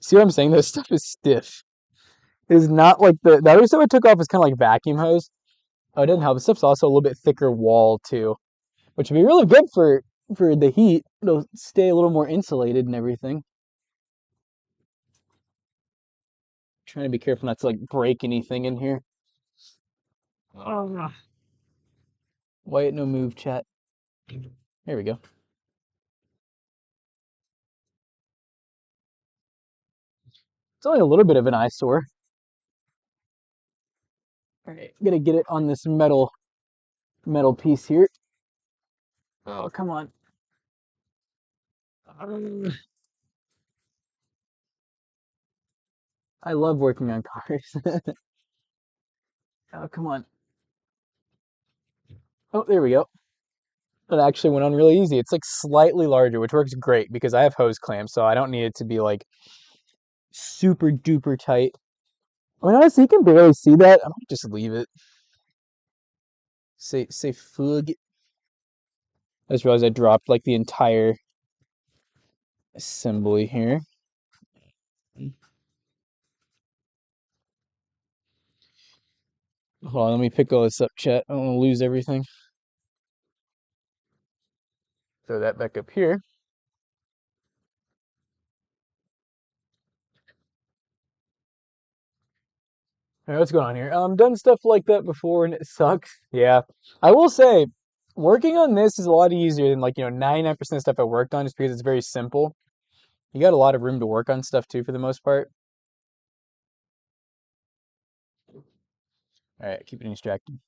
See what I'm saying? This stuff is stiff. It is not like the other stuff I took off is kind of like vacuum hose. Oh, it doesn't help. This stuff's also a little bit thicker wall too, which would be really good for the heat. It'll stay a little more insulated and everything. Trying to be careful not to like break anything in here. Ugh. Wait, no move, chat. There we go. It's only a little bit of an eyesore. All right, gonna get it on this metal piece here. Oh, come on. Ugh. I love working on cars. Oh, come on. Oh, there we go. It actually went on really easy. It's like slightly larger, which works great because I have hose clamps, so I don't need it to be like super duper tight. I mean, honestly, you can barely see that. I might just leave it. Say fug. I just realized I dropped like the entire assembly here. Hold on, let me pick all this up, chat. I don't want to lose everything. Throw that back up here. All right, what's going on here? Done stuff like that before and it sucks. Yeah. I will say, working on this is a lot easier than like, 99% of stuff I worked on just because it's very simple. You got a lot of room to work on stuff too for the most part. All right, keep it distracted.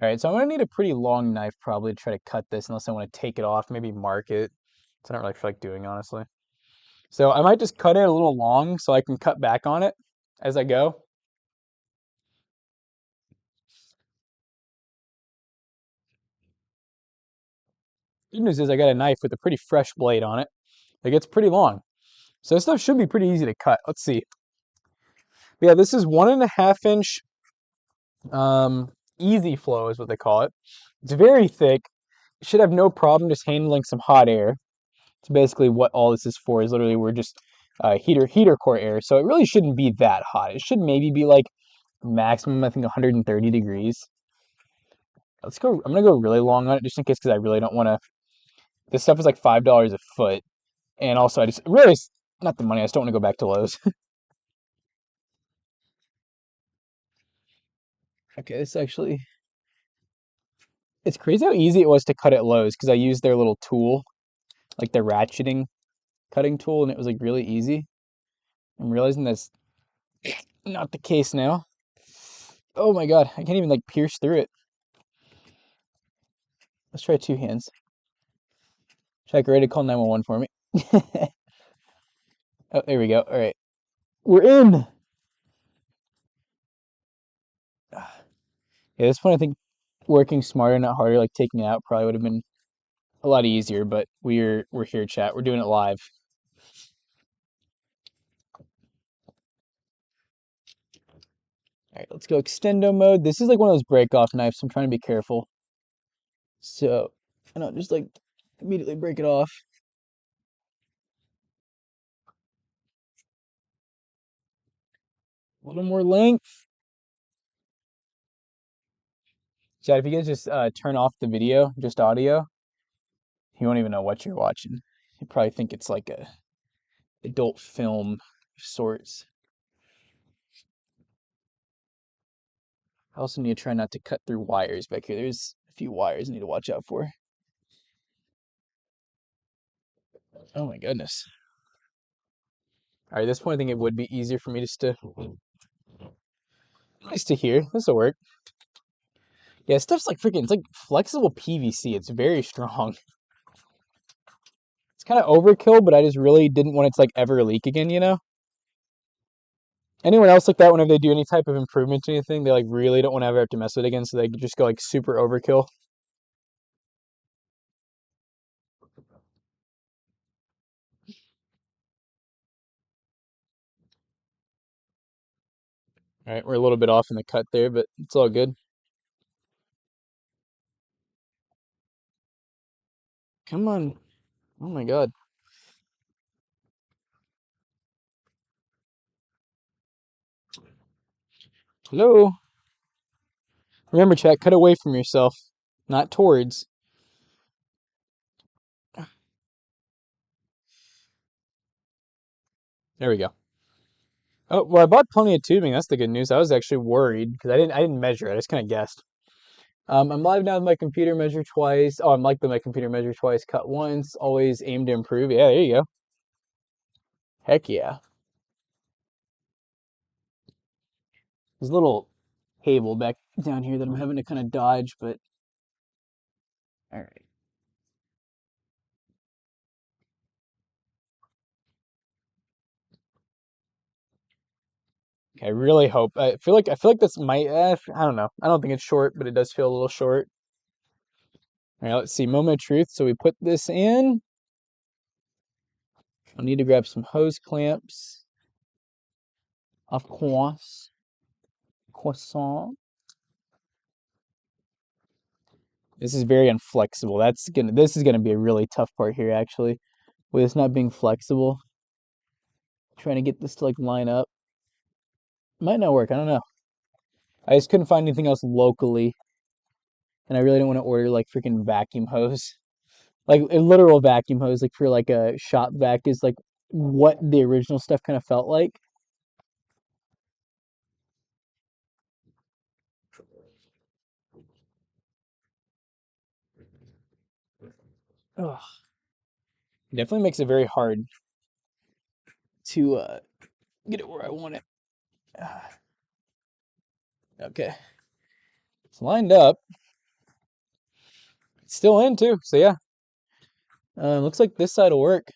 All right, so I'm gonna need a pretty long knife probably to try to cut this unless I want to take it off, maybe mark it. So I don't really feel like doing, honestly. So I might just cut it a little long so I can cut back on it as I go. Good news is I got a knife with a pretty fresh blade on it. Like it's pretty long. So this stuff should be pretty easy to cut. Let's see. But yeah, this is 1.5 inch easy flow is what they call it. It's very thick. It should have no problem just handling some hot air. It's basically what all this is for. Is literally we're just heater core air. So it really shouldn't be that hot. It should maybe be like maximum I think 130 degrees. Let's go. I'm gonna go really long on it just in case because I really don't want to. This stuff is like $5 a foot, and also I just really not the money. I just don't want to go back to Lowe's. Okay, this actually it's crazy how easy it was to cut at Lowe's because I used their little tool, like the ratcheting cutting tool, and it was like really easy. I'm realizing that's not the case now. Oh my god, I can't even like pierce through it. Let's try two hands. Check, ready to call 911 for me. Oh, there we go. All right, we're in. Yeah, at this point, I think working smarter, not harder, like taking it out, probably would have been a lot easier. But we're here, chat. We're doing it live. All right, let's go extendo mode. This is like one of those break off knives, so I'm trying to be careful. So I don't just like immediately break it off. A little more length. Chat, if you guys just turn off the video, just audio, you won't even know what you're watching. You probably think it's like a adult film of sorts. I also need to try not to cut through wires back here. There's a few wires I need to watch out for. Oh my goodness. All right, at this point, I think it would be easier for me just to, nice to hear. This will work. Yeah, stuff's like freaking, it's like flexible PVC. It's very strong. It's kind of overkill, but I just really didn't want it to like ever leak again, you know? Anyone else like that whenever they do any type of improvement to anything, they like really don't want to ever have to mess with it again, so they just go like super overkill. All right, we're a little bit off in the cut there, but it's all good. Come on. Oh my God. Hello? Remember, chat, cut away from yourself, not towards. There we go. Oh, well, I bought plenty of tubing. That's the good news. I was actually worried because I didn't measure it. I just kind of guessed. I'm live now with my computer measure twice. Oh, I'm like my computer measure twice, cut once, always aim to improve. Yeah, there you go. Heck yeah. There's a little cable back down here that I'm having to kind of dodge, but all right. Okay, I really hope. I feel like that's my. I don't know. I don't think it's short, but it does feel a little short. All right, let's see. Moment of truth. So we put this in. I'll need to grab some hose clamps. Of course. Croissant. This is very unflexible. This is gonna be a really tough part here, actually. With this not being flexible. Trying to get this to like line up. Might not work. I don't know. I just couldn't find anything else locally, and I really don't want to order like freaking vacuum hose. Like a literal vacuum hose, like for like a shop vac is like what the original stuff kind of felt like. Ugh. Definitely makes it very hard to get it where I want it. Okay, it's lined up. It's still in too. So yeah, looks like this side will work.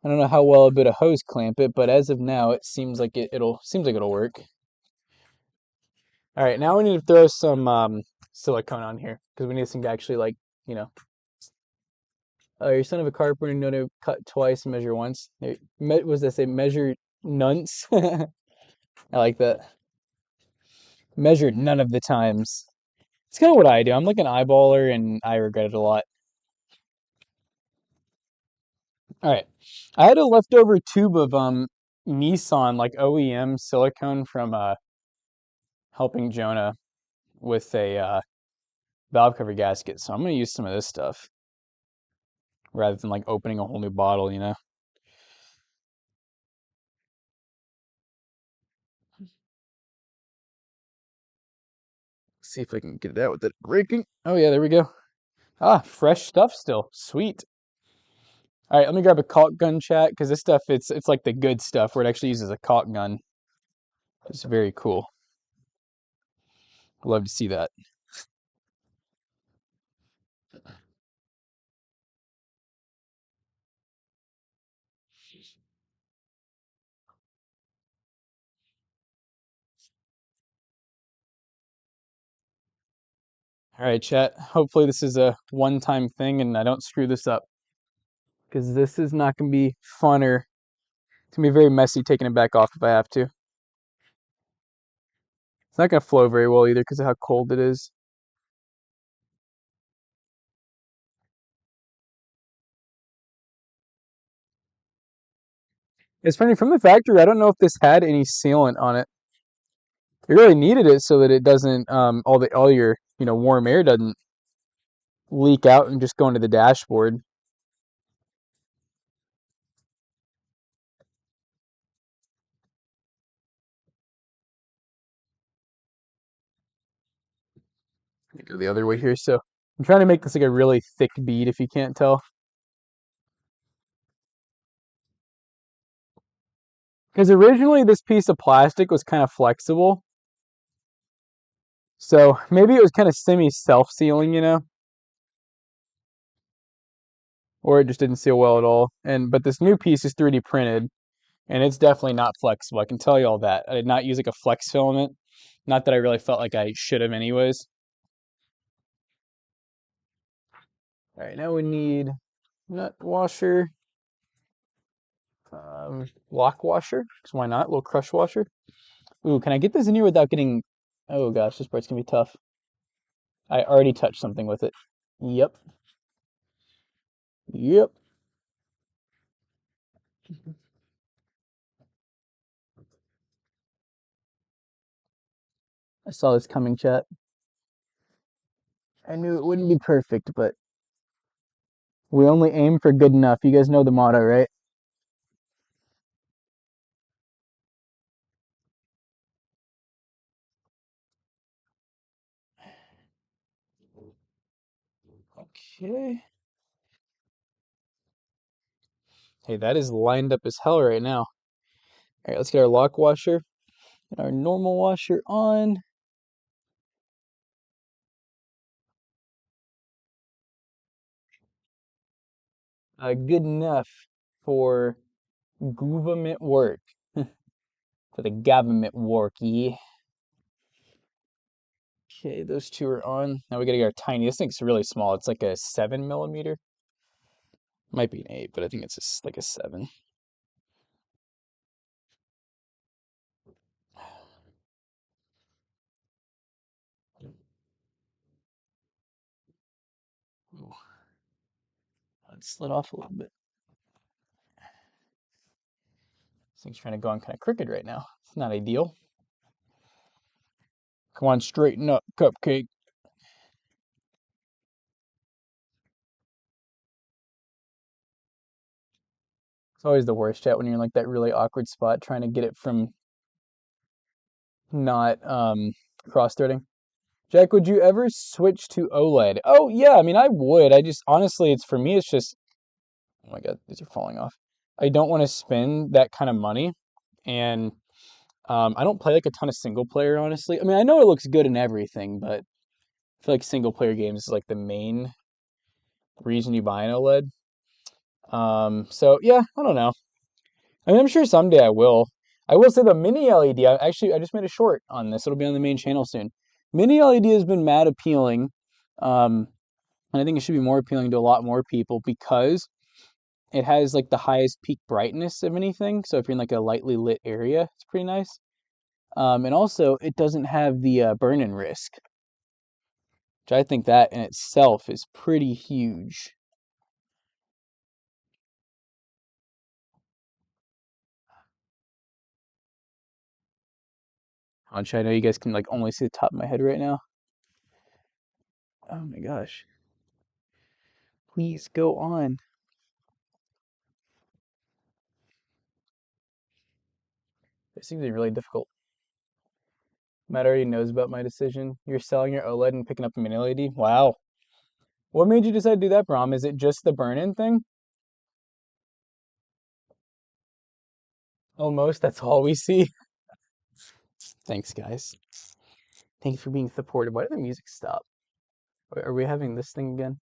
I don't know how well a bit of hose clamp it, but as of now, it seems like it'll work. All right, now we need to throw some silicone on here because we need this thing to actually like, you know. Your son of a carpenter, know to cut twice and measure once. Was that say measure nunts? I like that. Measured none of the times. It's kind of what I do. I'm like an eyeballer, and I regret it a lot. All right, I had a leftover tube of Nissan like OEM silicone from helping Jonah with a valve cover gasket, so I'm gonna use some of this stuff rather than like opening a whole new bottle, you know. See if I can get it out with it breaking. Oh yeah, there we go. Ah, fresh stuff still. Sweet. All right, let me grab a caulk gun, chat, because this stuff it's like the good stuff where it actually uses a caulk gun. It's very cool. Love to see that. All right, chat. Hopefully this is a one-time thing and I don't screw this up, because this is not gonna be fun, or it's gonna be very messy taking it back off if I have to. It's not gonna flow very well either because of how cold it is. It's funny, from the factory, I don't know if this had any sealant on it. It really needed it so that it doesn't all your, warm air doesn't leak out and just go into the dashboard. Let me go the other way here. So I'm trying to make this like a really thick bead, if you can't tell. Because originally this piece of plastic was kind of flexible. So maybe it was kind of semi self-sealing, or it just didn't seal well at all. But this new piece is 3D printed, and it's definitely not flexible. I can tell you all that. I did not use like a flex filament. Not that I really felt like I should have anyways. All right, now we need nut washer, lock washer, because why not? A little crush washer. Ooh, can I get this in here without getting... Oh gosh, this part's gonna be tough. I already touched something with it. Yep. Yep. I saw this coming, chat. I knew it wouldn't be perfect, but we only aim for good enough. You guys know the motto, right? Okay. Hey, that is lined up as hell right now. All right, let's get our lock washer and our normal washer on. Good enough for government work. For the government work, yeah. Okay, those two are on. Now we gotta get our tiny. This thing's really small. It's like a 7 millimeter. Might be an 8, but I think it's just like a 7. Ooh, that slid off a little bit. This thing's trying to go on kind of crooked right now. It's not ideal. Come on, straighten up, cupcake. It's always the worst, chat, when you're in like that really awkward spot trying to get it from not cross-threading. Jack, would you ever switch to OLED? Oh yeah, I mean I would. I just honestly, it's for me, it's just, oh my God, these are falling off. I don't want to spend that kind of money, and I don't play like a ton of single player, honestly. I mean, I know it looks good and everything, but I feel like single player games is like the main reason you buy an OLED. So yeah, I don't know. I mean, I'm sure someday I will. I will say the mini LED. I just made a short on this. It'll be on the main channel soon. Mini LED has been mad appealing, um, and I think it should be more appealing to a lot more people because it has like the highest peak brightness of anything. So if you're in like a lightly lit area, it's pretty nice. And also it doesn't have the burn-in risk, which I think that in itself is pretty huge. I know you guys can like only see the top of my head right now. Oh my gosh. Please go on. This seems to be really difficult. Matt already knows about my decision. You're selling your OLED and picking up a mini LED? Wow. What made you decide to do that, Brom? Is it just the burn-in thing? Almost, that's all we see. Thanks, guys. Thanks for being supportive. Why did the music stop? Are we having this thing again?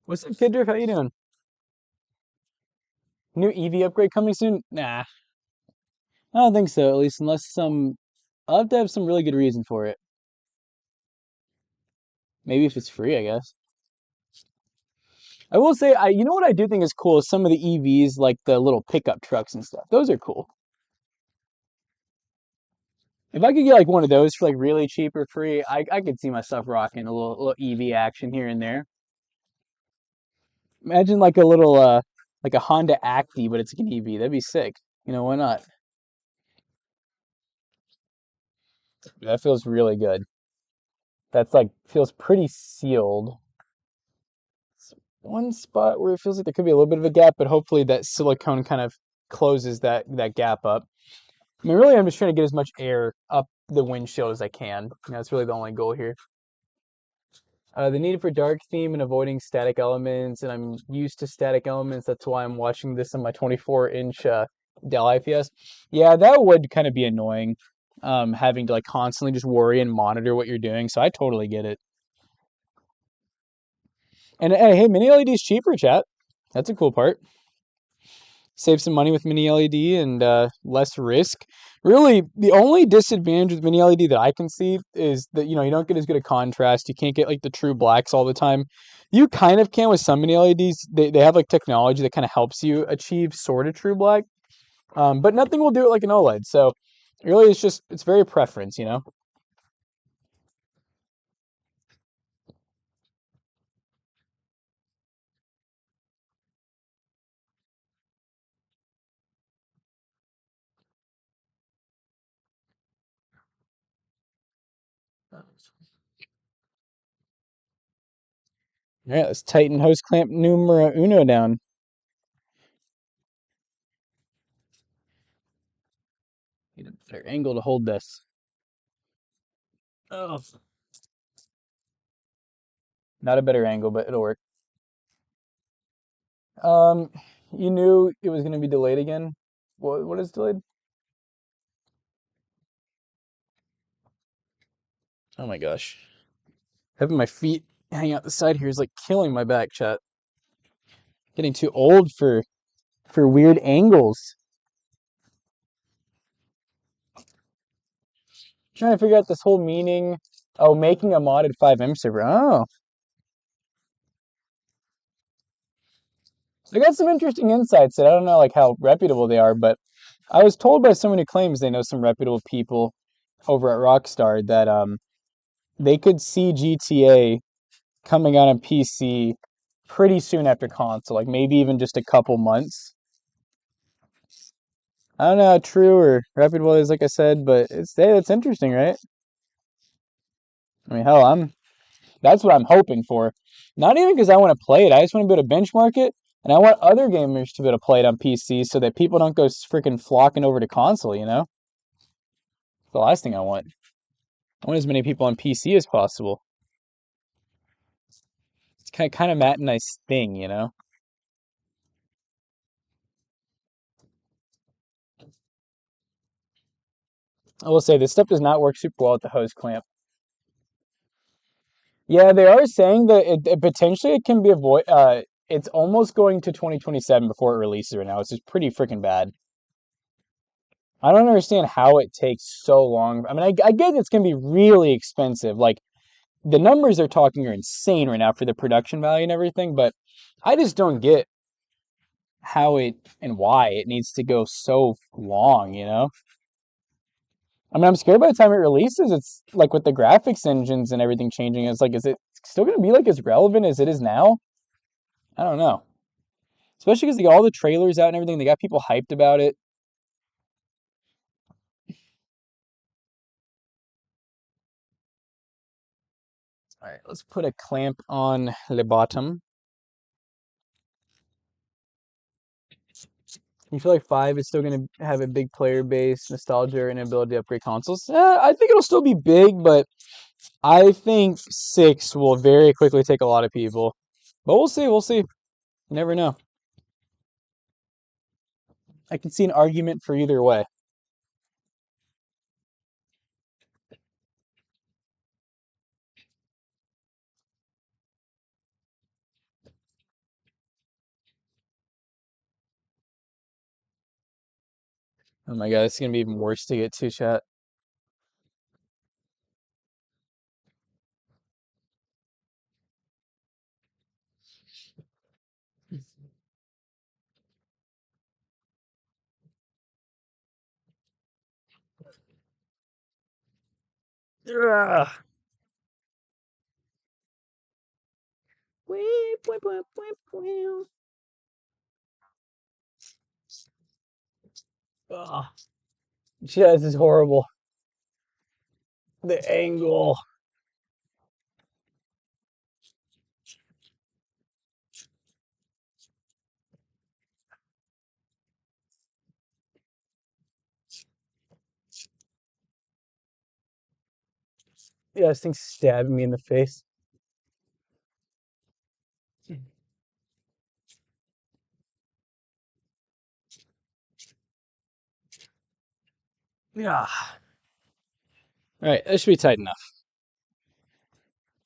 What's up, Kid Drift? How you doing? New EV upgrade coming soon? Nah, I don't think so. At least unless I'll have to have some really good reason for it. Maybe if it's free, I guess. I will say, you know what I do think is cool is some of the EVs, like the little pickup trucks and stuff. Those are cool. If I could get like one of those for like really cheap or free, I could see myself rocking a little EV action here and there. Imagine like a Honda Acti, but it's like an EV. That'd be sick. Why not? That feels really good. That's like feels pretty sealed. One spot where it feels like there could be a little bit of a gap, but hopefully that silicone kind of closes that gap up. I mean, really, I'm just trying to get as much air up the windshield as I can. That's really the only goal here. The need for dark theme and avoiding static elements, and I'm used to static elements. That's why I'm watching this on my 24-inch Dell IPS. Yeah, that would kind of be annoying, having to like constantly just worry and monitor what you're doing. So I totally get it. And hey, mini LED is cheaper, chat. That's a cool part. Save some money with mini LED and less risk. Really, the only disadvantage with mini LED that I can see is that you don't get as good a contrast. You can't get like the true blacks all the time. You kind of can with some mini LEDs. They have like technology that kind of helps you achieve sort of true black, but nothing will do it like an OLED. So really, it's very preference. All right, let's tighten hose clamp numero uno down. Need a better angle to hold this. Oh, not a better angle, but it'll work. Um, you knew it was going to be delayed again. What is delayed? Oh my gosh. Having my feet hang out the side here is like killing my back, chat. Getting too old for weird angles. Trying to figure out this whole meaning. Oh, making a modded FiveM server. Oh, I got some interesting insights that I don't know like how reputable they are, but I was told by someone who claims they know some reputable people over at Rockstar that they could see GTA coming out on PC pretty soon after console, like maybe even just a couple months. I don't know how true or reputable it is, like I said, but hey, that's interesting, right? I mean, hell, that's what I'm hoping for. Not even because I want to play it, I just want to be able to benchmark it, and I want other gamers to be able to play it on PC so that people don't go freaking flocking over to console. It's the last thing I want. I want as many people on PC as possible. It's kind of Matt and I's thing. I will say this stuff does not work super well with the hose clamp. Yeah, they are saying that potentially it can be avoid. It's almost going to 2027 before it releases right now. It's just pretty freaking bad. I don't understand how it takes so long. I mean, I get it's gonna be really expensive. Like the numbers they're talking are insane right now for the production value and everything, but I just don't get how it and why it needs to go so long, you know? I mean, I'm scared by the time it releases, it's like with the graphics engines and everything changing, it's like, is it still going to be like as relevant as it is now? I don't know. Especially because they got all the trailers out and everything. They got people hyped about it. All right, let's put a clamp on the bottom. You feel like 5 is still going to have a big player base, nostalgia, and ability to upgrade consoles? I think it'll still be big, but I think 6 will very quickly take a lot of people. But we'll see, we'll see. You never know. I can see an argument for either way. Oh my god, it's gonna be even worse to get to, chat. Ugh. Weep, weep, weep, weep, weep. Ugh. Yeah, this is horrible. The angle. Yeah, this thing's stabbing me in the face. Yeah. All right, that should be tight enough.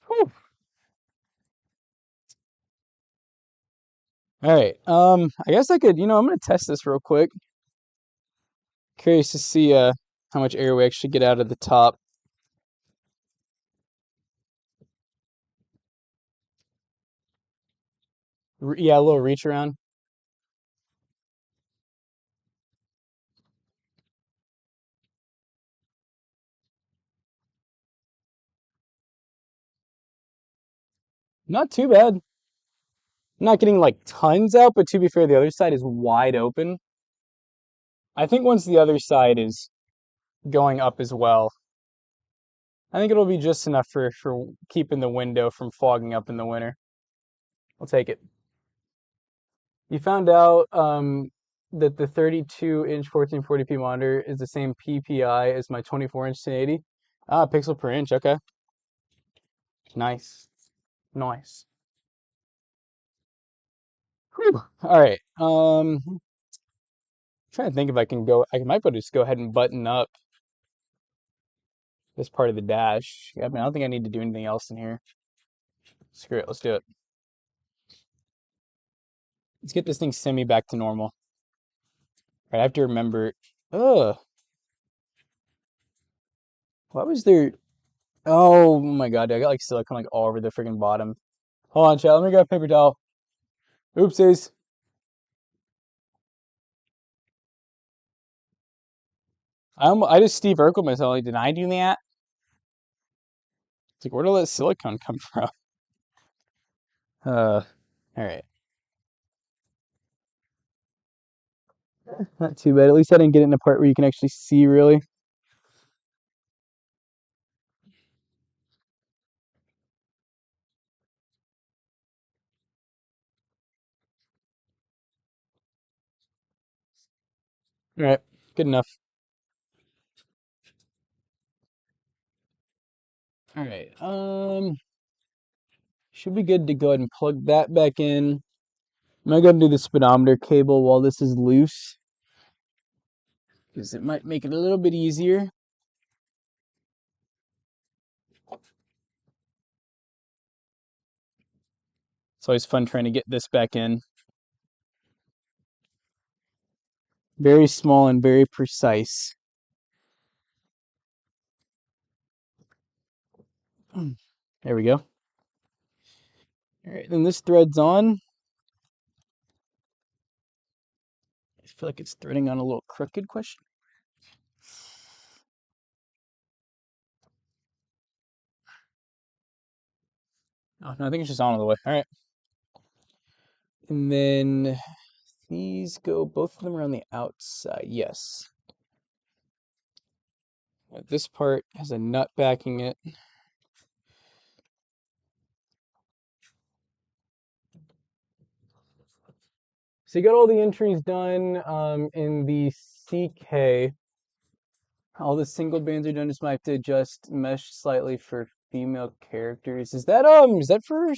Whew. All right. I guess I could, I'm gonna test this real quick. Curious to see how much air we actually get out of the top. Yeah, a little reach around. Not too bad. Not getting like tons out, but to be fair, the other side is wide open. I think once the other side is going up as well, I think it'll be just enough for keeping the window from fogging up in the winter. I'll take it. You found out that the 32-inch 1440p monitor is the same PPI as my 24-inch 1080. Ah, pixel per inch. Okay, nice, nice. Whew. All right. Trying to think if I can go. I might be able to just go ahead and button up this part of the dash. Yeah, I mean, I don't think I need to do anything else in here. Screw it. Let's do it. Let's get this thing semi back to normal. All right, I have to remember. Ugh. Why was there? Oh my god, I got like silicone like all over the freaking bottom. Hold on, chat. Let me grab a paper towel. Oopsies. I just Steve Urkel myself. Like, did I do that? It's like, where did that silicone come from? All right. Not too bad. At least I didn't get it in a part where you can actually see really. All right. Good enough. All right. Should be good to go ahead and plug that back in. I'm gonna go and do the speedometer cable while this is loose, because it might make it a little bit easier. It's always fun trying to get this back in. Very small and very precise. There we go. All right, then this thread's on. I feel like it's threading on a little crooked question. Oh, no, I think it's just on all the way. All right. And then these go, both of them are on the outside. Yes. This part has a nut backing it. So you got all the entries done in the CK. All the single bands are done. Just might have to adjust mesh slightly for female characters. Is that for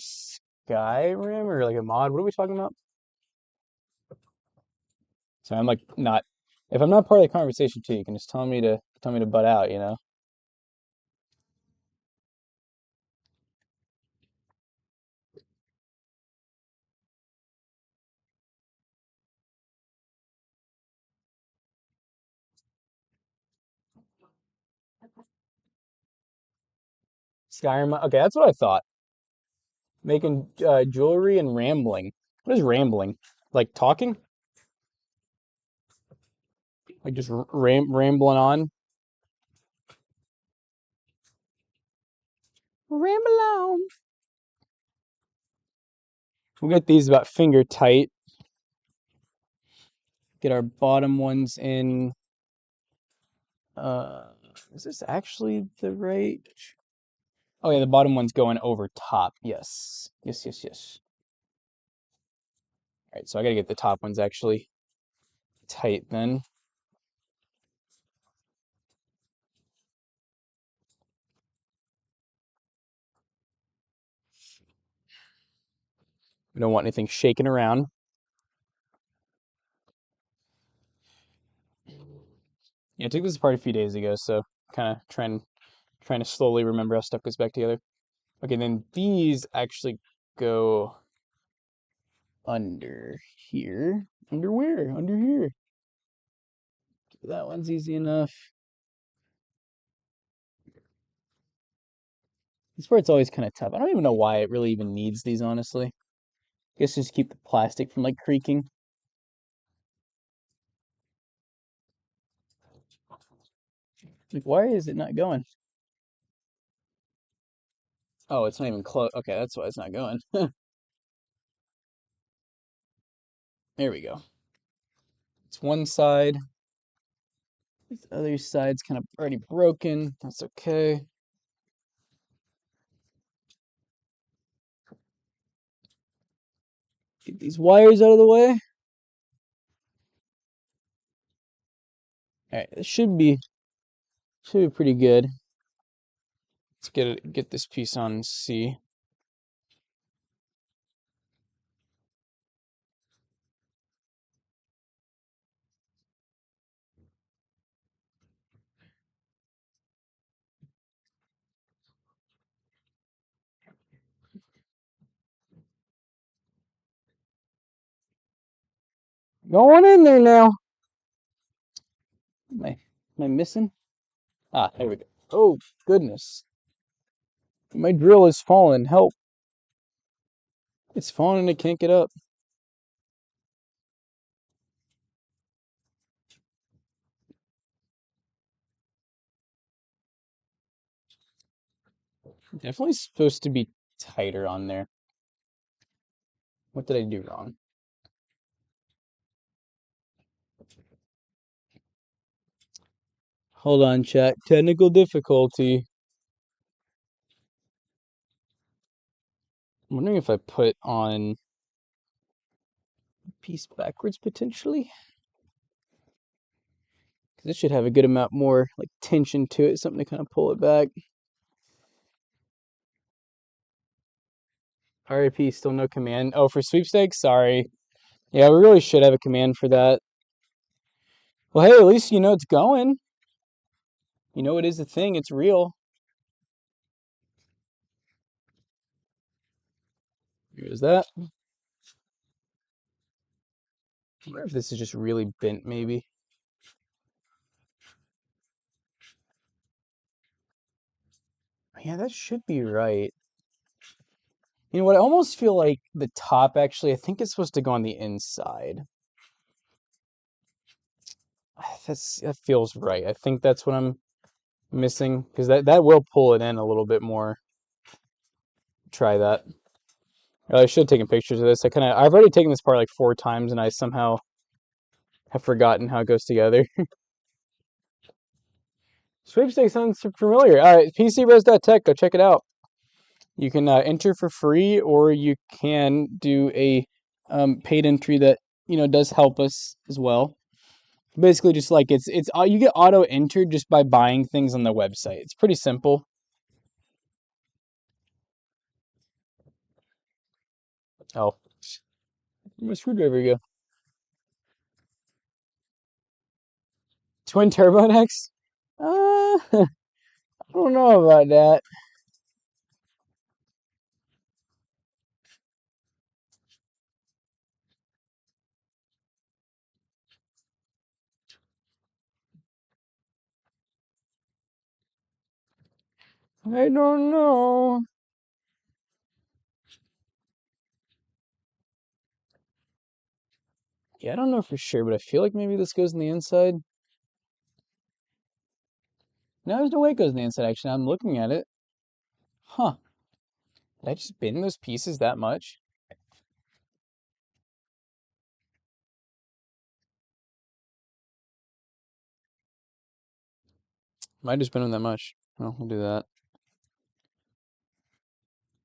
Skyrim or like a mod? What are we talking about? So I'm like not, if I'm not part of the conversation too, you can just tell me to butt out, you know? Skyrim. Okay, that's what I thought. Making jewelry and rambling. What is rambling? Like talking? Like just rambling on? Ramble on. We'll get these about finger tight. Get our bottom ones in. Uh, is this actually the right? Oh yeah, the bottom one's going over top. Yes. Yes, yes, yes. All right, so I gotta get the top ones actually tight then. We don't want anything shaking around. Yeah, I took this apart a few days ago, so kind of trying to slowly remember how stuff goes back together. Okay, then these actually go under here. Under where? Under here. That one's easy enough. This part's always kind of tough. I don't even know why it really even needs these, honestly. I guess just keep the plastic from like creaking. Like, why is it not going? Oh, it's not even close. Okay, that's why it's not going. There we go. It's one side. This other side's kind of already broken. That's okay. Get these wires out of the way. All right, this should be pretty good. Let's get this piece on C. Going in there now. Am I missing? Ah, there we go. Oh, goodness. My drill is falling. Help. It's falling and it can't get up. Definitely supposed to be tighter on there. What did I do wrong? Hold on, chat. Technical difficulty. I'm wondering if I put on piece backwards potentially. Because this should have a good amount more like tension to it, something to kind of pull it back. RIP, still no command. Oh, for sweepstakes? Sorry. Yeah, we really should have a command for that. Well, hey, at least you know it's going. You know it is a thing, it's real. Here's that. I wonder if this is just really bent, maybe. Yeah, that should be right. You know what? I almost feel like the top actually, I think it's supposed to go on the inside. That feels right. I think that's what I'm missing because that will pull it in a little bit more. Try that. I should have taken pictures of this. I've already taken this part like 4 times and I somehow have forgotten how it goes together. Sweepstakes sounds familiar. All right, PCRes.tech, go check it out. You can enter for free, or you can do a paid entry that does help us as well. Basically, just like it's you get auto entered just by buying things on the website. It's pretty simple. Oh, where'd my screwdriver go? Twin turbo next? I don't know about that. I don't know. Yeah, I don't know for sure, but I feel like maybe this goes on the inside. No, there's no way it goes on the inside, actually. I'm looking at it. Huh. Did I just bend those pieces that much? Might have just been them that much. Well, we'll do that.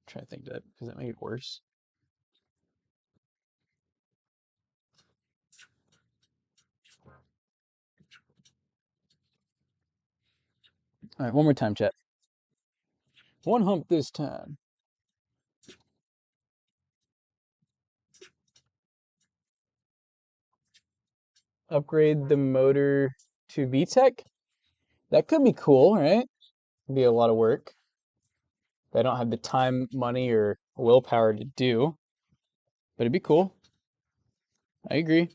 Try to think that. Does that make it worse? All right, one more time, chat. One hump this time. Upgrade the motor to VTEC? That could be cool, right? Be a lot of work. I don't have the time, money, or willpower to do, but it'd be cool. I agree.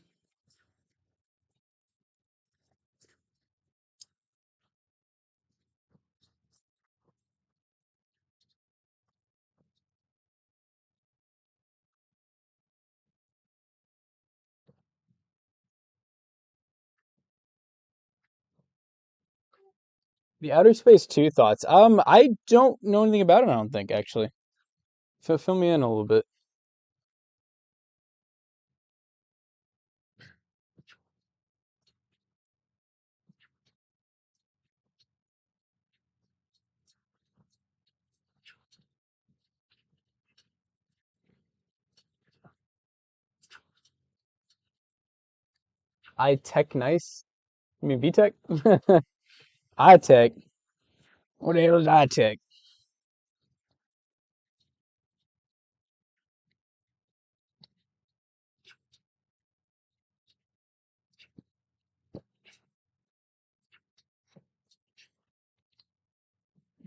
The Outer Space 2 thoughts. I don't know anything about it, I don't think, actually. So fill me in a little bit. iTech nice? You mean VTech? iTech. What the hell is iTech?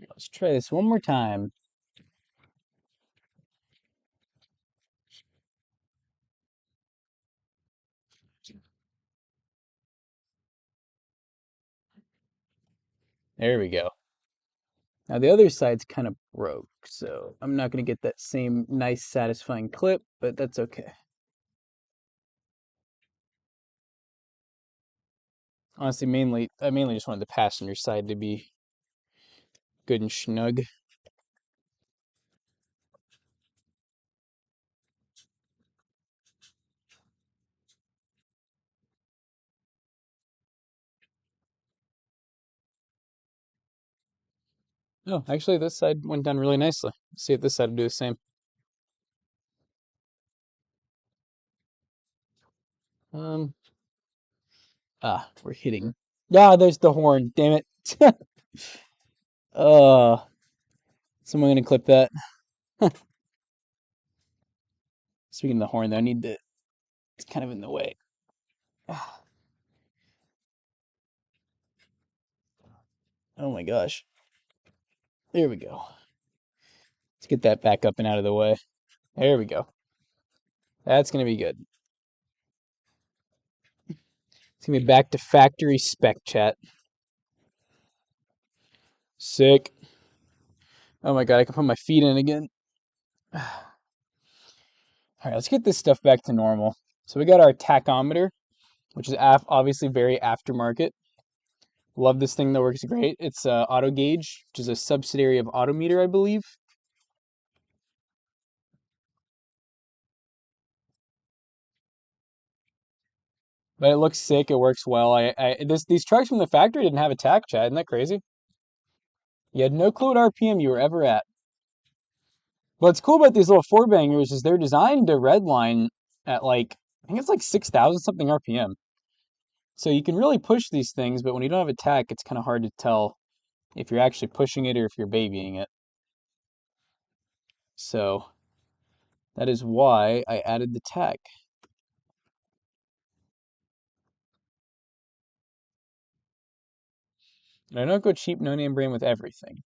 Let's try this one more time. There we go. Now the other side's kind of broke, so I'm not going to get that same nice, satisfying clip, but that's okay. Honestly, I mainly just wanted the passenger side to be good and snug. Oh, actually, this side went down really nicely. Let's see if this side will do the same. Um, we're hitting. Ah, there's the horn. Damn it. Uh, someone gonna clip that. Speaking of the horn, though, I need to. It's kind of in the way. Oh my gosh. There we go. Let's get that back up and out of the way. There we go. That's gonna be good. It's gonna be back to factory spec chat. Sick. Oh my god, I can put my feet in again. All right, let's get this stuff back to normal. So we got our tachometer, which is obviously very aftermarket. Love this thing that works great. It's Auto Gauge, which is a subsidiary of Autometer, I believe. But it looks sick. It works well. These trucks from the factory didn't have a tach, Chad. Isn't that crazy? You had no clue what RPM you were ever at. What's cool about these little four bangers is they're designed to redline at like, I think it's like 6,000 something RPM. So you can really push these things, but when you don't have a tach, it's kind of hard to tell if you're actually pushing it or if you're babying it. So that is why I added the tach. And I don't go cheap no name brand with everything.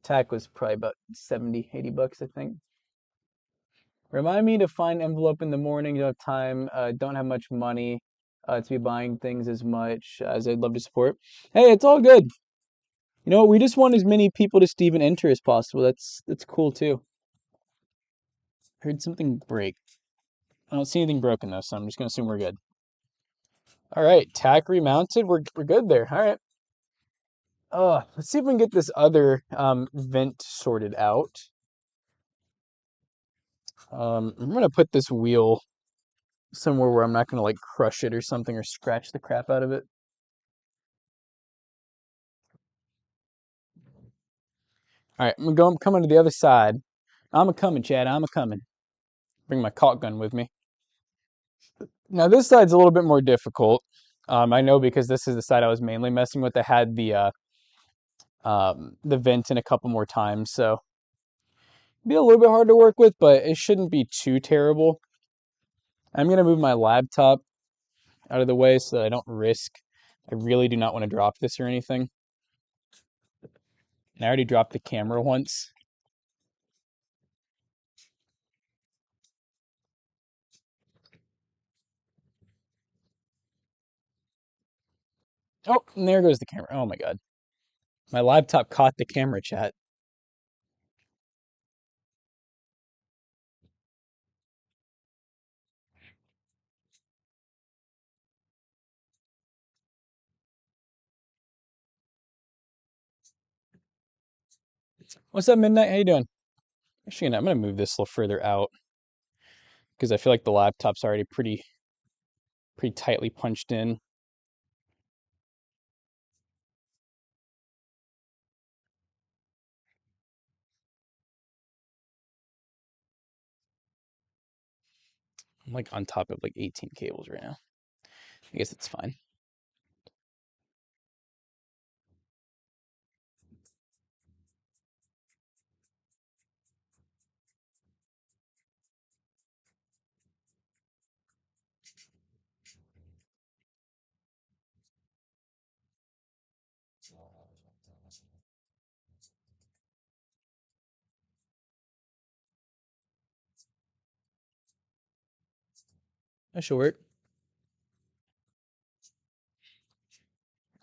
Tach was probably about 70, 80 bucks, I think. Remind me to find envelope in the morning. Don't have time. Don't have much money to be buying things as much as I'd love to support. Hey, it's all good. You know what? We just want as many people to Steven enter as possible. That's cool too. Heard something break. I don't see anything broken though, so I'm just gonna assume we're good. All right, tack remounted. We're good there. All right. Let's see if we can get this other vent sorted out. I'm gonna put this wheel somewhere where I'm not gonna like crush it or something or scratch the crap out of it. All right, I'm coming to the other side. I'm a coming, Chad. I'm a coming. Bring my caulk gun with me. Now this side's a little bit more difficult. I know because this is the side I was mainly messing with. I had the vent in a couple more times, so be a little bit hard to work with, but it shouldn't be too terrible. I'm gonna move my laptop out of the way so that I don't risk. I really do not want to drop this or anything. And I already dropped the camera once. Oh, and there goes the camera. Oh my god. My laptop caught the camera, chat. What's up, Midnight? How you doing? Actually, I'm gonna move this a little further out because I feel like the laptop's already pretty tightly punched in. I'm like on top of like 18 cables right now. I guess it's fine. That should work.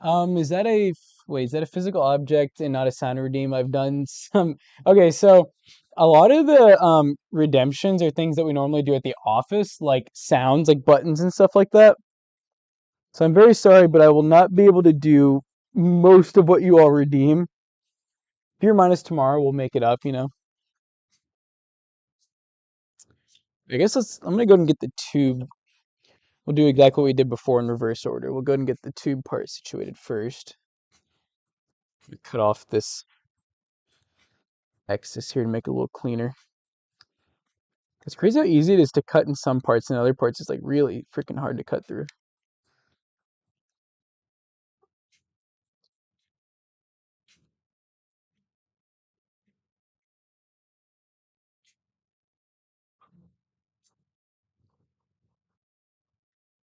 Is that a wait? Is that a physical object and not a sound redeem? I've done some. Okay, so a lot of the redemptions are things that we normally do at the office, like sounds, like buttons and stuff like that. So I'm very sorry, but I will not be able to do most of what you all redeem. If you're minus tomorrow, we'll make it up. I guess I'm gonna go and get the tube. We'll do exactly what we did before in reverse order. We'll go ahead and get the tube part situated first. Cut off this excess here to make it a little cleaner. It's crazy how easy it is to cut in some parts, and other parts it's like really freaking hard to cut through.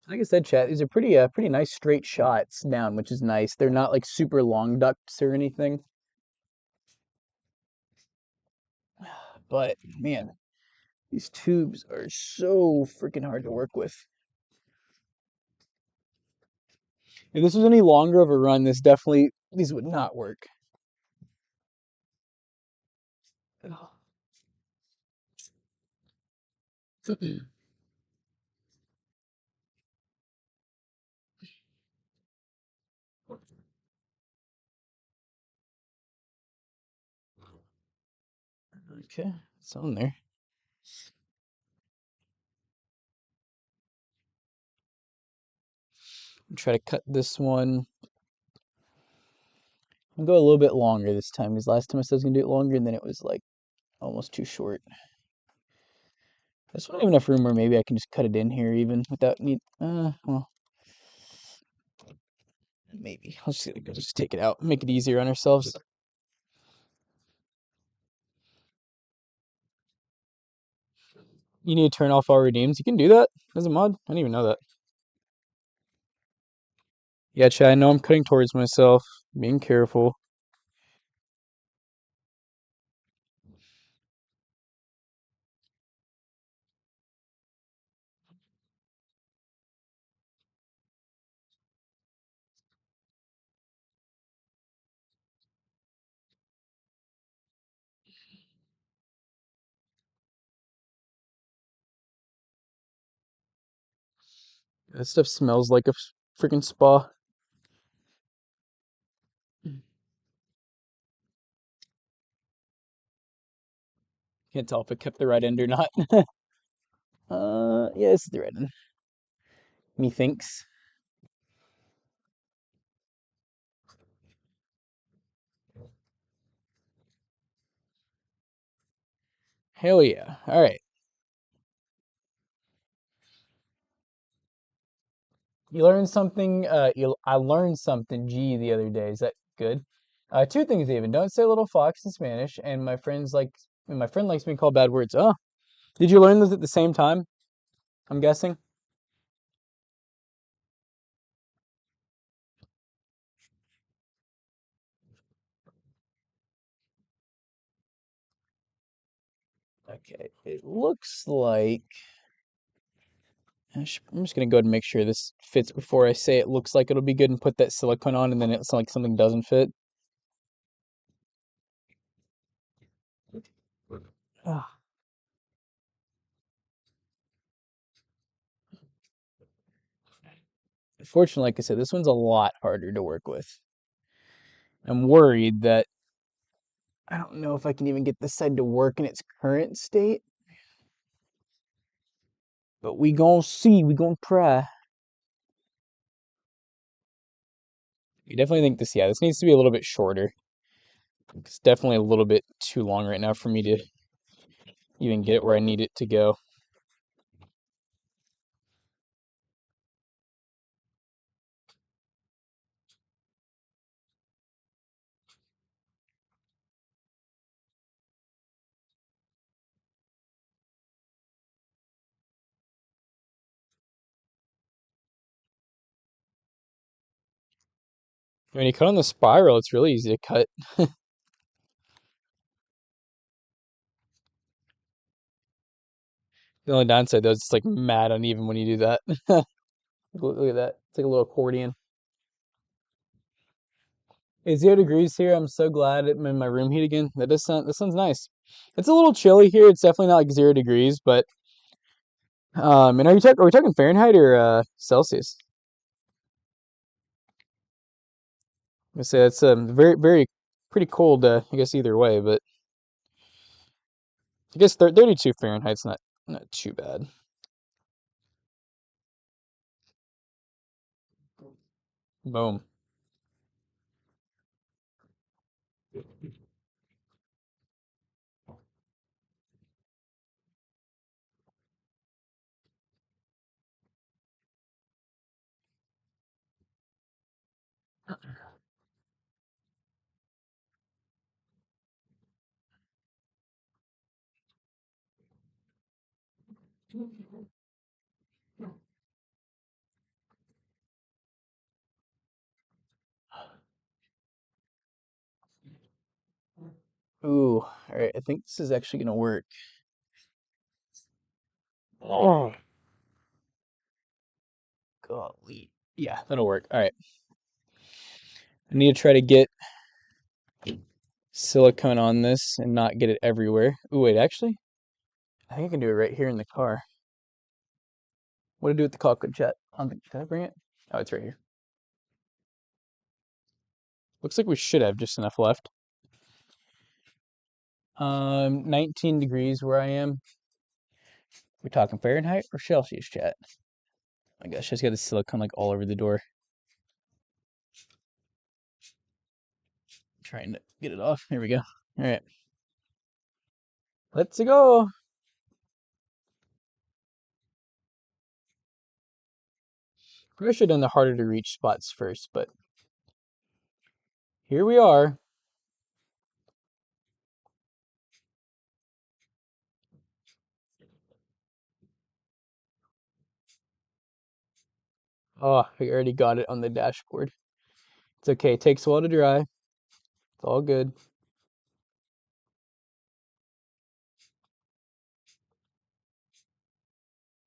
Like I said, chat, these are pretty nice straight shots down, which is nice. They're not like super long ducts or anything. but man, these tubes are so freaking hard to work with. If this was any longer of a run, these would not work. Okay, it's on there. Try to cut this one. I'll go a little bit longer this time because last time I said I was gonna do it longer and then it was like almost too short. This one I have enough room where maybe I can just cut it in here even without need. Well, maybe I'll just take it out, make it easier on ourselves. You need to turn off all redeems. You can do that as a mod. I didn't even know that. Yeah, Chad, I know I'm cutting towards myself. Being careful. That stuff smells like a freaking spa. Can't tell if it kept the right end or not. Yeah, this is the right end. Methinks. Hell yeah. All right. You learned something. I learned something G the other day. Is that good? Two things even. Don't say little fox in Spanish. And my friend likes being called bad words. Oh, did you learn those at the same time? I'm guessing. Okay. It looks like I'm just gonna go ahead and make sure this fits before I say it looks like it'll be good and put that silicone on, and then it's like something doesn't fit. Ah. Fortunately, like I said, this one's a lot harder to work with. I'm worried that I don't know if I can even get this side to work in its current state, but we gonna see. We gonna try. I definitely think this needs to be a little bit shorter. It's definitely a little bit too long right now for me to even get it where I need it to go. When you cut on the spiral, it's really easy to cut. The only downside though is it's like mad uneven when you do that. Look at that. It's like a little accordion. It's 0 degrees here. I'm so glad I'm in my room heat again. That sounds nice. It's a little chilly here. It's definitely not like 0 degrees, but and are we talking Fahrenheit or Celsius? I say that's very pretty cold. I guess either way, but I guess 32 Fahrenheit's not too bad. Boom. Ooh, all right. I think this is actually gonna work. Oh, golly. Yeah, that'll work. All right. I need to try to get silicone on this and not get it everywhere. Ooh, wait, actually, I think I can do it right here in the car. What to do with the caulk jet? Did I bring it? Oh, it's right here. Looks like we should have just enough left. 19 degrees where I am. We're talking Fahrenheit or Celsius, chat? My gosh, I just got the silicone like all over the door. Trying to get it off. Here we go. All right. Let's go. Probably should have done the harder to reach spots first, but here we are. Oh, I already got it on the dashboard. It's okay. It takes a while to dry. It's all good.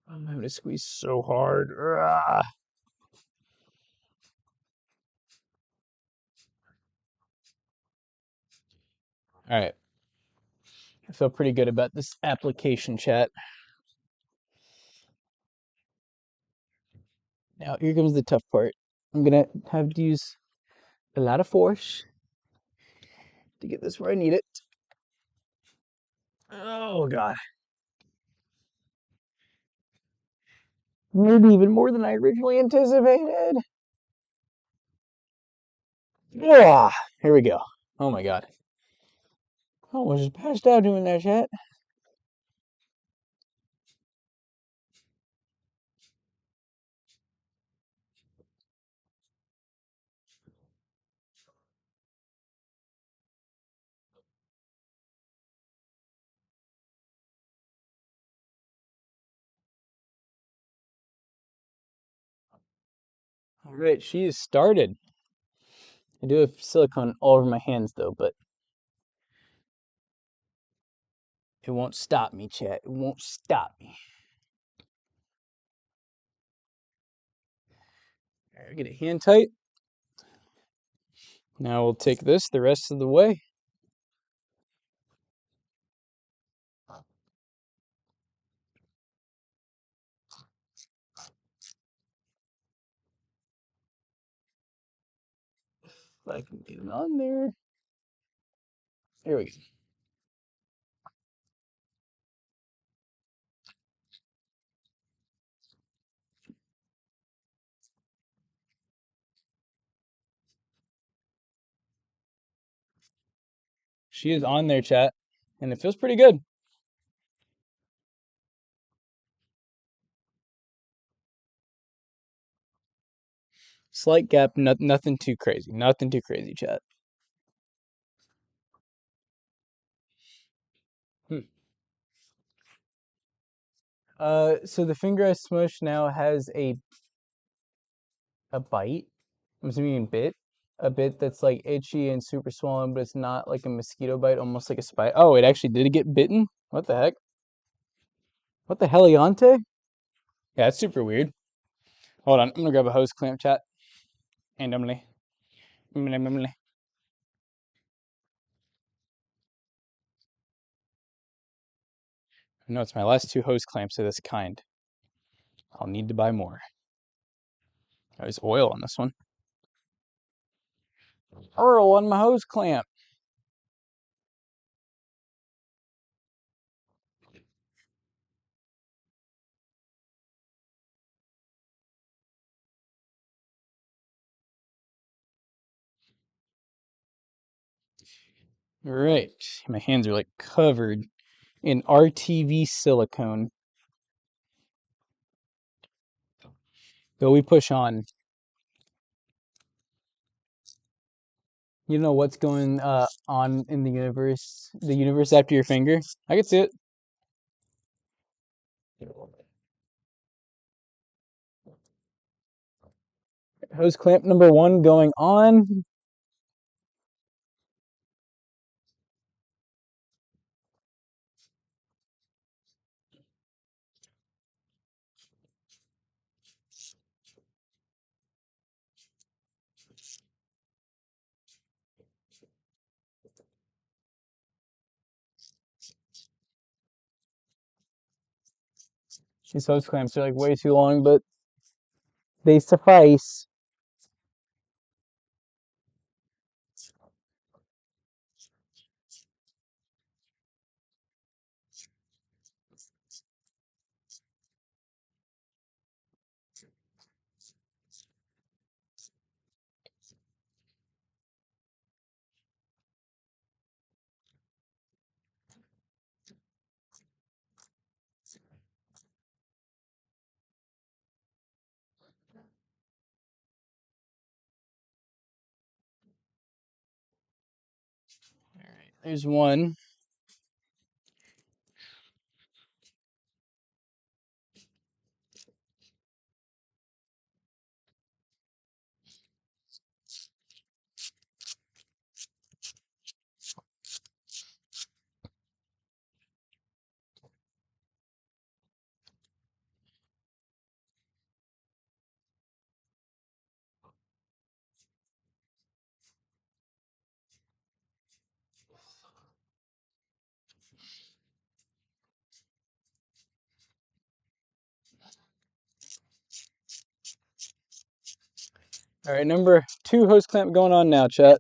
I'm having to squeeze so hard. Ah. All right. I feel pretty good about this application, chat. Now, here comes the tough part. I'm going to have to use a lot of force to get this where I need it. Oh, God. Maybe even more than I originally anticipated. Yeah, here we go. Oh my God. I almost just passed out doing that, chat. All right, she is started. I do have silicone all over my hands though, but it won't stop me, chat. It won't stop me. All right, get it hand tight. Now we'll take this the rest of the way. If I can get it on there. There we go. She is on there, chat, and it feels pretty good. Slight gap, nothing too crazy. Nothing too crazy, chat. Hmm. So the finger I smushed now has a bite. I'm assuming bit. A bit that's like itchy and super swollen, but it's not like a mosquito bite, almost like a spike. Oh, it actually did get bitten? What the heck? What the heliante? Yeah, that's super weird. Hold on, I'm gonna grab a hose clamp, chat. And Emily. Emily. No, it's my last two hose clamps of this kind. I'll need to buy more. There's oil on this one. Earl on my hose clamp. All right, my hands are like covered in RTV silicone. Go we push on. You know what's going on in the universe? The universe after your finger? I can see it. Hose clamp number 1 going on. These hose clamps are like way too long, but they suffice. All right, there's one. All right, number 2 hose clamp going on now, chat.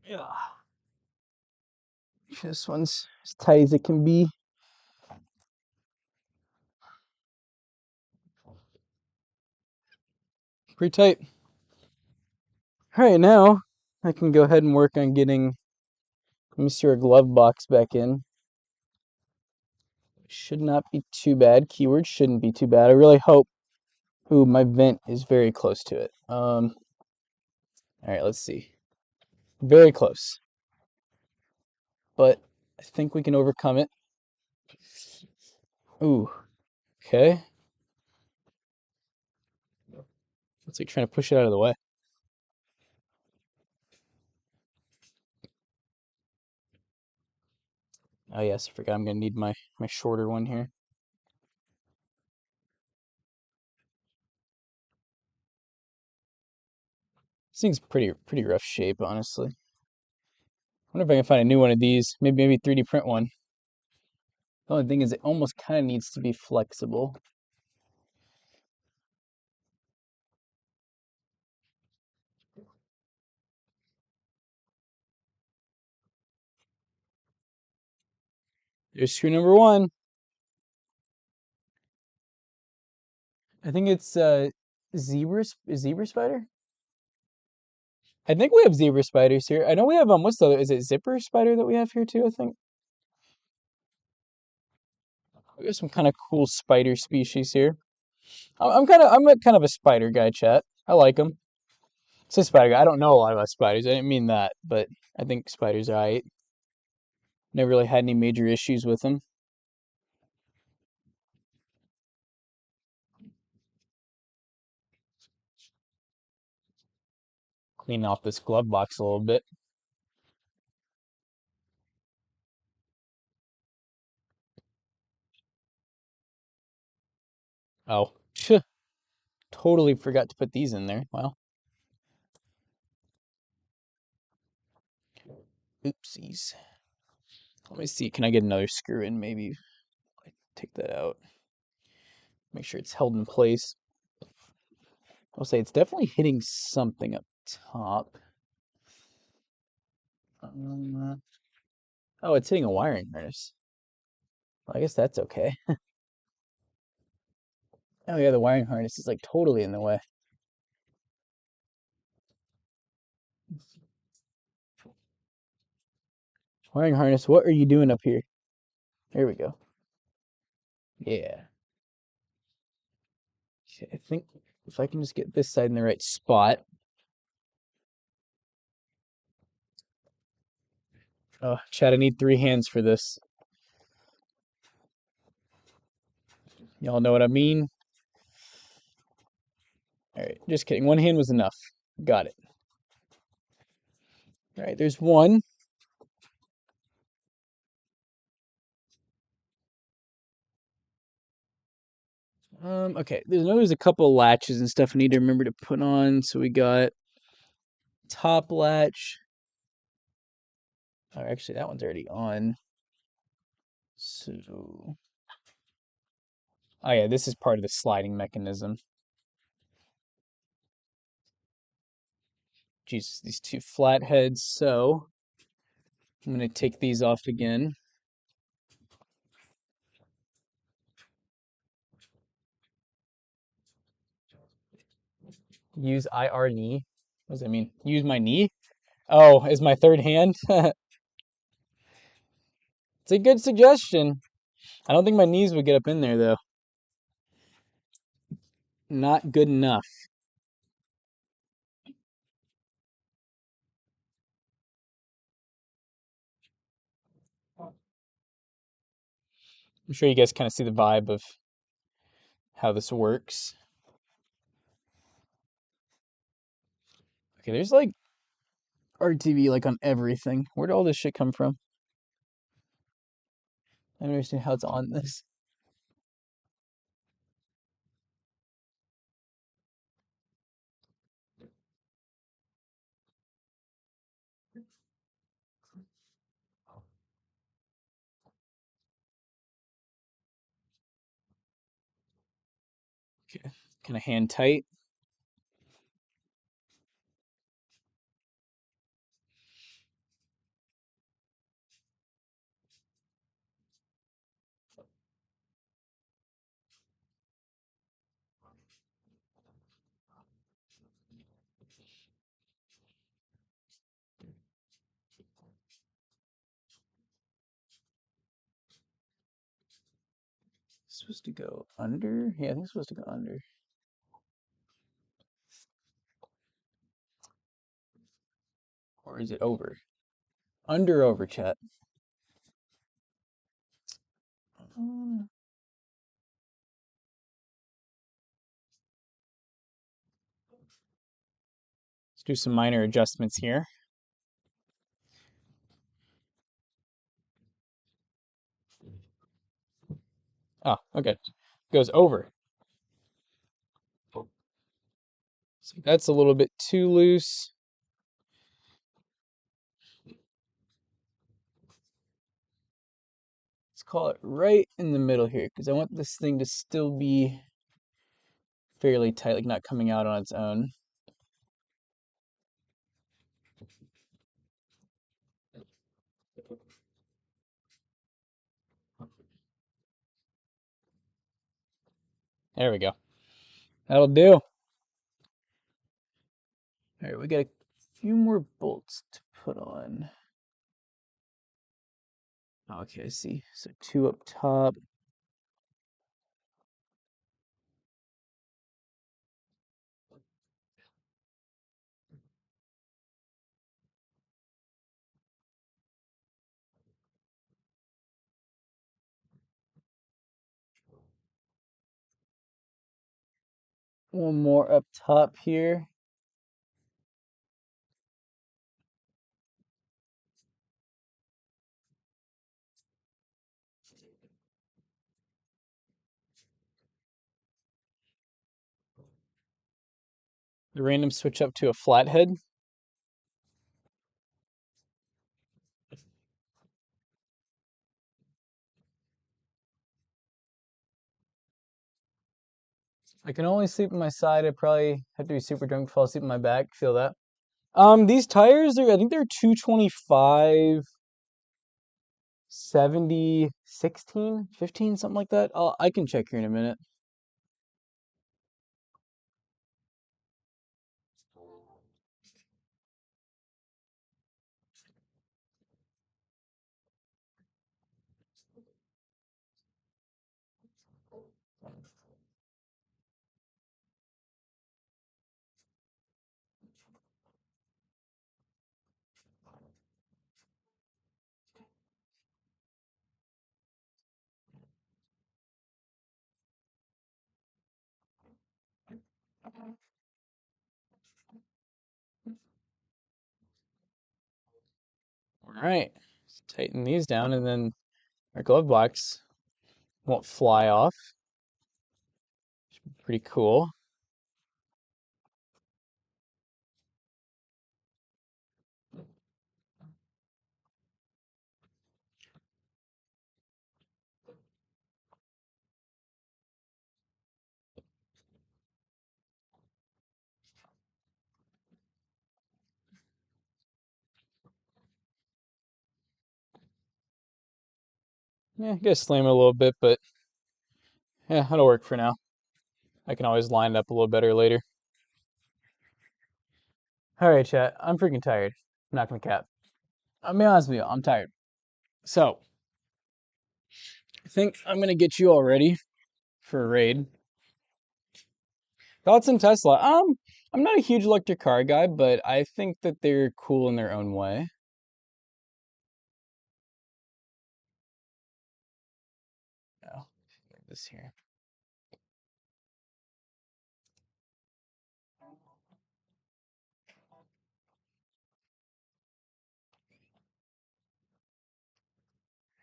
Yeah. This one's as tight as it can be. Pretty tight. All right, now I can go ahead and work on getting Mr. Glove Box back in. Should not be too bad. Keyword shouldn't be too bad. I really hope. Ooh, my vent is very close to it. All right, let's see. Very close. But I think we can overcome it. Ooh, okay. It's like trying to push it out of the way. Oh yes, I forgot I'm gonna need my shorter one here. This thing's pretty rough shape, honestly. I wonder if I can find a new one of these. Maybe 3D print one. The only thing is it almost kind of needs to be flexible. There's screw number 1. I think it's zebra spider. I think we have zebra spiders here. I know we have what's the other? Is it zipper spider that we have here too? I think we have some kind of cool spider species here. I'm a kind of a spider guy, chat. I like them. It's a spider guy. I don't know a lot about spiders. I didn't mean that, but I think spiders are alright. Never really had any major issues with them. Clean off this glove box a little bit. Oh, totally forgot to put these in there. Well, oopsies. Let me see. Can I get another screw in? Maybe take that out. Make sure it's held in place. I'll say it's definitely hitting something up top. Oh, it's hitting a wiring harness. Well, I guess that's okay. Oh yeah, the wiring harness is like totally in the way. Wiring harness, what are you doing up here? There we go. Yeah. Okay, I think if I can just get this side in the right spot. Oh, Chad, I need 3 hands for this. Y'all know what I mean? All right, just kidding. 1 hand was enough. Got it. All right, there's one. Okay, there's a couple latches and stuff I need to remember to put on. So we got top latch. Oh, actually, that one's already on. So, oh yeah, this is part of the sliding mechanism. Jesus, these two flatheads. So I'm gonna take these off again. Use IR knee. What does that mean? Use my knee? Oh, as my third hand? It's a good suggestion. I don't think my knees would get up in there though. Not good enough. I'm sure you guys kind of see the vibe of how this works. Okay, there's like RTV like on everything. Where did all this shit come from? I don't understand how it's on this. Okay, kind of hand tight. It's supposed to go under? Yeah, I think it's supposed to go under. Or is it over? Under over, chat. Let's do some minor adjustments here. Oh, okay. Goes over. So that's a little bit too loose. Let's call it right in the middle here because I want this thing to still be fairly tight, like not coming out on its own. There we go. That'll do. All right, we got a few more bolts to put on. Okay, I see. So two up top. One more up top here. The random switch up to a flathead. I can only sleep on my side. I probably have to be super drunk to fall asleep on my back. Feel that? These tires, I think they're 225, 70, 16, 15, something like that. I can check here in a minute. All right, let's tighten these down, and then our glove box won't fly off. Pretty cool. Yeah, I guess slam it a little bit, but yeah, that'll work for now. I can always line it up a little better later. All right, chat. I'm freaking tired. I'm not gonna cap. I'll be honest with you. I'm tired. So I think I'm gonna get you all ready for a raid. Thoughts on Tesla? I'm not a huge electric car guy, but I think that they're cool in their own way. Oh, like this here.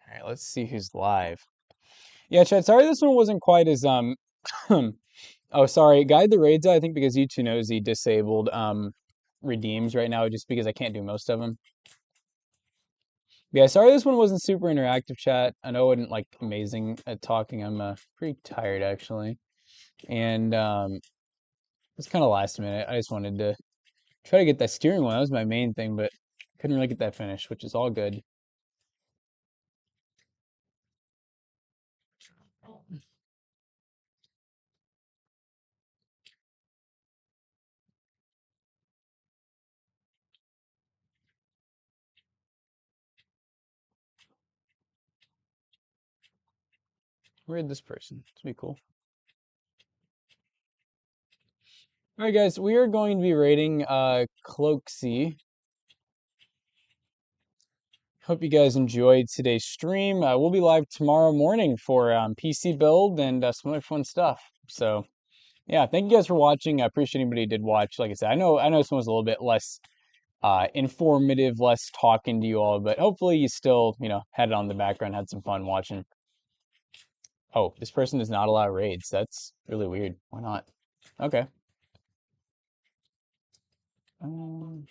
All right, let's see who's live. Yeah, Chad, sorry this one wasn't quite as oh sorry, Guide the Raids, I think because you knows he disabled redeems right now just because I can't do most of them. Yeah, sorry this one wasn't super interactive, chat. I know I wasn't like amazing at talking. I'm pretty tired actually. And it's kind of last minute. I just wanted to try to get that steering wheel. That was my main thing, but couldn't really get that finished, which is all good. Raid this person. It's be cool. All right, guys, we are going to be raiding Cloaksy. Hope you guys enjoyed today's stream. We'll be live tomorrow morning for PC build and some other fun stuff. So yeah, thank you guys for watching. I appreciate anybody who did watch. Like I said, I know this one was a little bit less informative, less talking to you all, but hopefully you still, had it on the background, had some fun watching. Oh, this person does not allow raids. That's really weird. Why not? Okay. Um,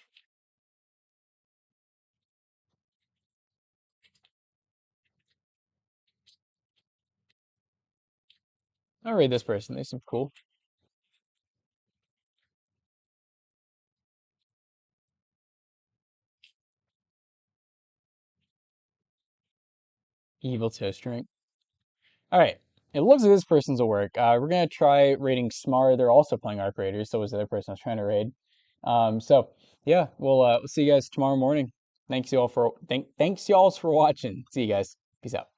I'll raid this person. They seem cool. Evil toast drink. All right. It looks like this person's will work. We're gonna try raiding Smar. They're also playing Arc Raiders. So was the other person I was trying to raid. So yeah, we'll see you guys tomorrow morning. Thanks y'all for watching. See you guys. Peace out.